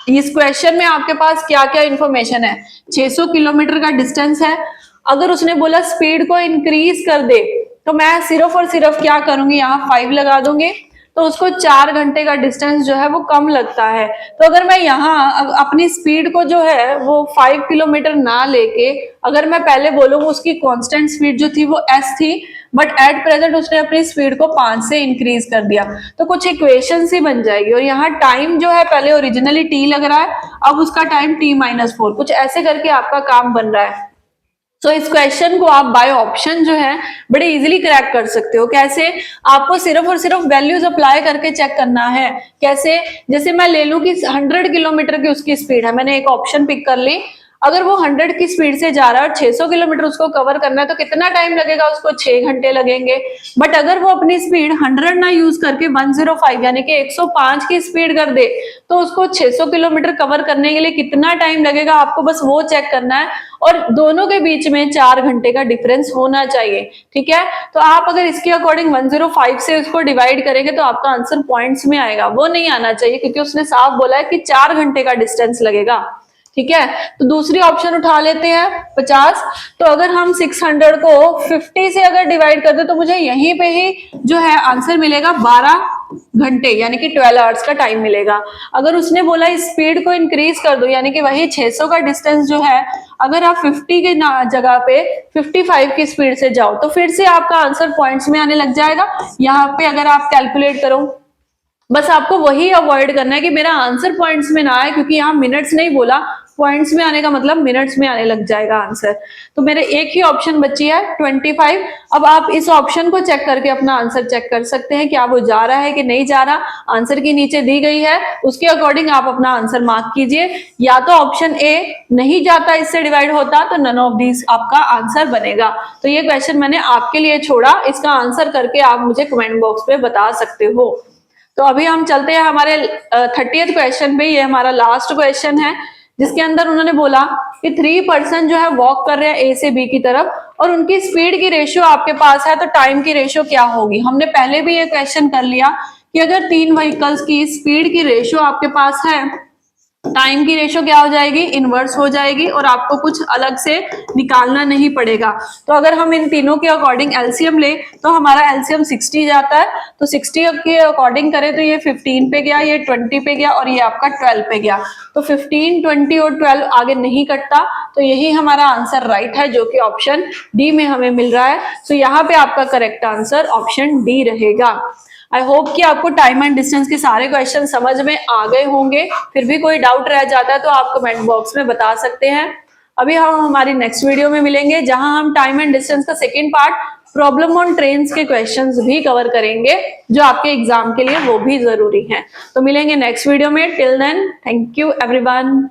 इस क्वेश्चन में आपके पास क्या क्या इंफॉर्मेशन है। 600 किलोमीटर का डिस्टेंस है। अगर उसने बोला स्पीड को इंक्रीज कर दे तो मैं सिर्फ और सिर्फ क्या करूंगी, यहाँ 5 लगा दूंगी तो उसको 4 घंटे का डिस्टेंस जो है वो कम लगता है। तो अगर मैं यहाँ अपनी स्पीड को जो है वो 5 किलोमीटर ना लेके, अगर मैं पहले बोलूँ उसकी कांस्टेंट स्पीड जो थी वो s थी, बट एट प्रेजेंट उसने अपनी स्पीड को 5 से इंक्रीज कर दिया, तो कुछ इक्वेशन ही बन जाएगी। और यहाँ टाइम जो है पहले ओरिजिनली t लग रहा है, अब उसका टाइम t-4, कुछ ऐसे करके आपका काम बन रहा है। तो इस क्वेश्चन को आप बाय ऑप्शन जो है बड़े इजीली क्रैक कर सकते हो। कैसे? आपको सिर्फ और सिर्फ वैल्यूज अप्लाई करके चेक करना है। कैसे? जैसे मैं ले लूं कि 100 किलोमीटर की उसकी स्पीड है, मैंने एक ऑप्शन पिक कर ली। अगर वो 100 की स्पीड से जा रहा है और 600 किलोमीटर उसको कवर करना है तो कितना टाइम लगेगा उसको? 6 घंटे लगेंगे। बट अगर वो अपनी स्पीड 100 ना यूज करके 105 यानी कि 105 की स्पीड कर दे तो उसको 600 किलोमीटर कवर करने के लिए कितना टाइम लगेगा, आपको बस वो चेक करना है। और दोनों के बीच में 4 घंटे का डिफरेंस होना चाहिए। ठीक है, तो आप अगर इसके अकॉर्डिंग 105 से उसको डिवाइड करेंगे तो आपका आंसर पॉइंट्स में आएगा, वो नहीं आना चाहिए क्योंकि उसने साफ बोला है कि 4 घंटे का डिस्टेंस लगेगा। ठीक है, तो दूसरी ऑप्शन उठा लेते हैं 50। तो अगर हम 600 को 50 से अगर डिवाइड कर दे तो मुझे यहीं पे ही जो है आंसर मिलेगा 12 घंटे यानी कि 12 आवर्स का टाइम मिलेगा। अगर उसने बोला स्पीड को इंक्रीज कर दो यानी कि वही 600 का डिस्टेंस जो है अगर आप 50 के जगह पे 55 की स्पीड से जाओ तो फिर से आपका आंसर पॉइंट्स में आने लग जाएगा। यहाँ पे अगर आप कैलकुलेट करो, बस आपको वही अवॉइड करना है कि मेरा आंसर पॉइंट्स में ना आए, क्योंकि यहाँ मिनट्स नहीं बोला, पॉइंट्स में आने का मतलब मिनट्स में आने लग जाएगा आंसर। तो मेरे एक ही ऑप्शन बची है 25। अब आप इस ऑप्शन को चेक करके अपना आंसर चेक कर सकते हैं क्या वो जा रहा है कि नहीं जा रहा। आंसर की नीचे दी गई है, उसके अकॉर्डिंग आप अपना आंसर मार्क कीजिए। या तो ऑप्शन ए नहीं जाता, इससे डिवाइड होता, तो नन ऑफ दीज आपका आंसर बनेगा। तो ये क्वेश्चन मैंने आपके लिए छोड़ा, इसका आंसर करके आप मुझे कमेंट बॉक्स में बता सकते हो। तो अभी हम चलते हैं हमारे 30th क्वेश्चन पे। ये हमारा लास्ट क्वेश्चन है जिसके अंदर उन्होंने बोला कि 3 पर्सन जो है वॉक कर रहे हैं ए से बी की तरफ और उनकी स्पीड की रेशियो आपके पास है, तो टाइम की रेशियो क्या होगी। हमने पहले भी ये क्वेश्चन कर लिया कि अगर 3 व्हीकल्स की स्पीड की रेशियो आपके पास है, टाइम की रेशियो क्या हो जाएगी? इनवर्स हो जाएगी और आपको कुछ अलग से निकालना नहीं पड़ेगा। तो अगर हम इन तीनों के अकॉर्डिंग एलसीएम ले तो हमारा एलसीएम 60 जाता है। तो 60 के अकॉर्डिंग करें तो ये 15 पे गया, ये 20 पे गया और ये आपका 12 पे गया। तो 15, 20 और 12 आगे नहीं कटता, तो यही हमारा आंसर राइट है जो कि ऑप्शन डी में हमें मिल रहा है। तो यहाँ पे आपका करेक्ट आंसर ऑप्शन डी रहेगा। आई होप कि आपको टाइम एंड डिस्टेंस के सारे क्वेश्चन समझ में आ गए होंगे। फिर भी कोई डाउट रह जाता है तो आप कमेंट बॉक्स में बता सकते हैं। अभी हम हमारी नेक्स्ट वीडियो में मिलेंगे जहां हम टाइम एंड डिस्टेंस का second part problem on trains के क्वेश्चंस भी कवर करेंगे जो आपके एग्जाम के लिए वो भी जरूरी है। तो मिलेंगे नेक्स्ट वीडियो में। Till then thank you everyone.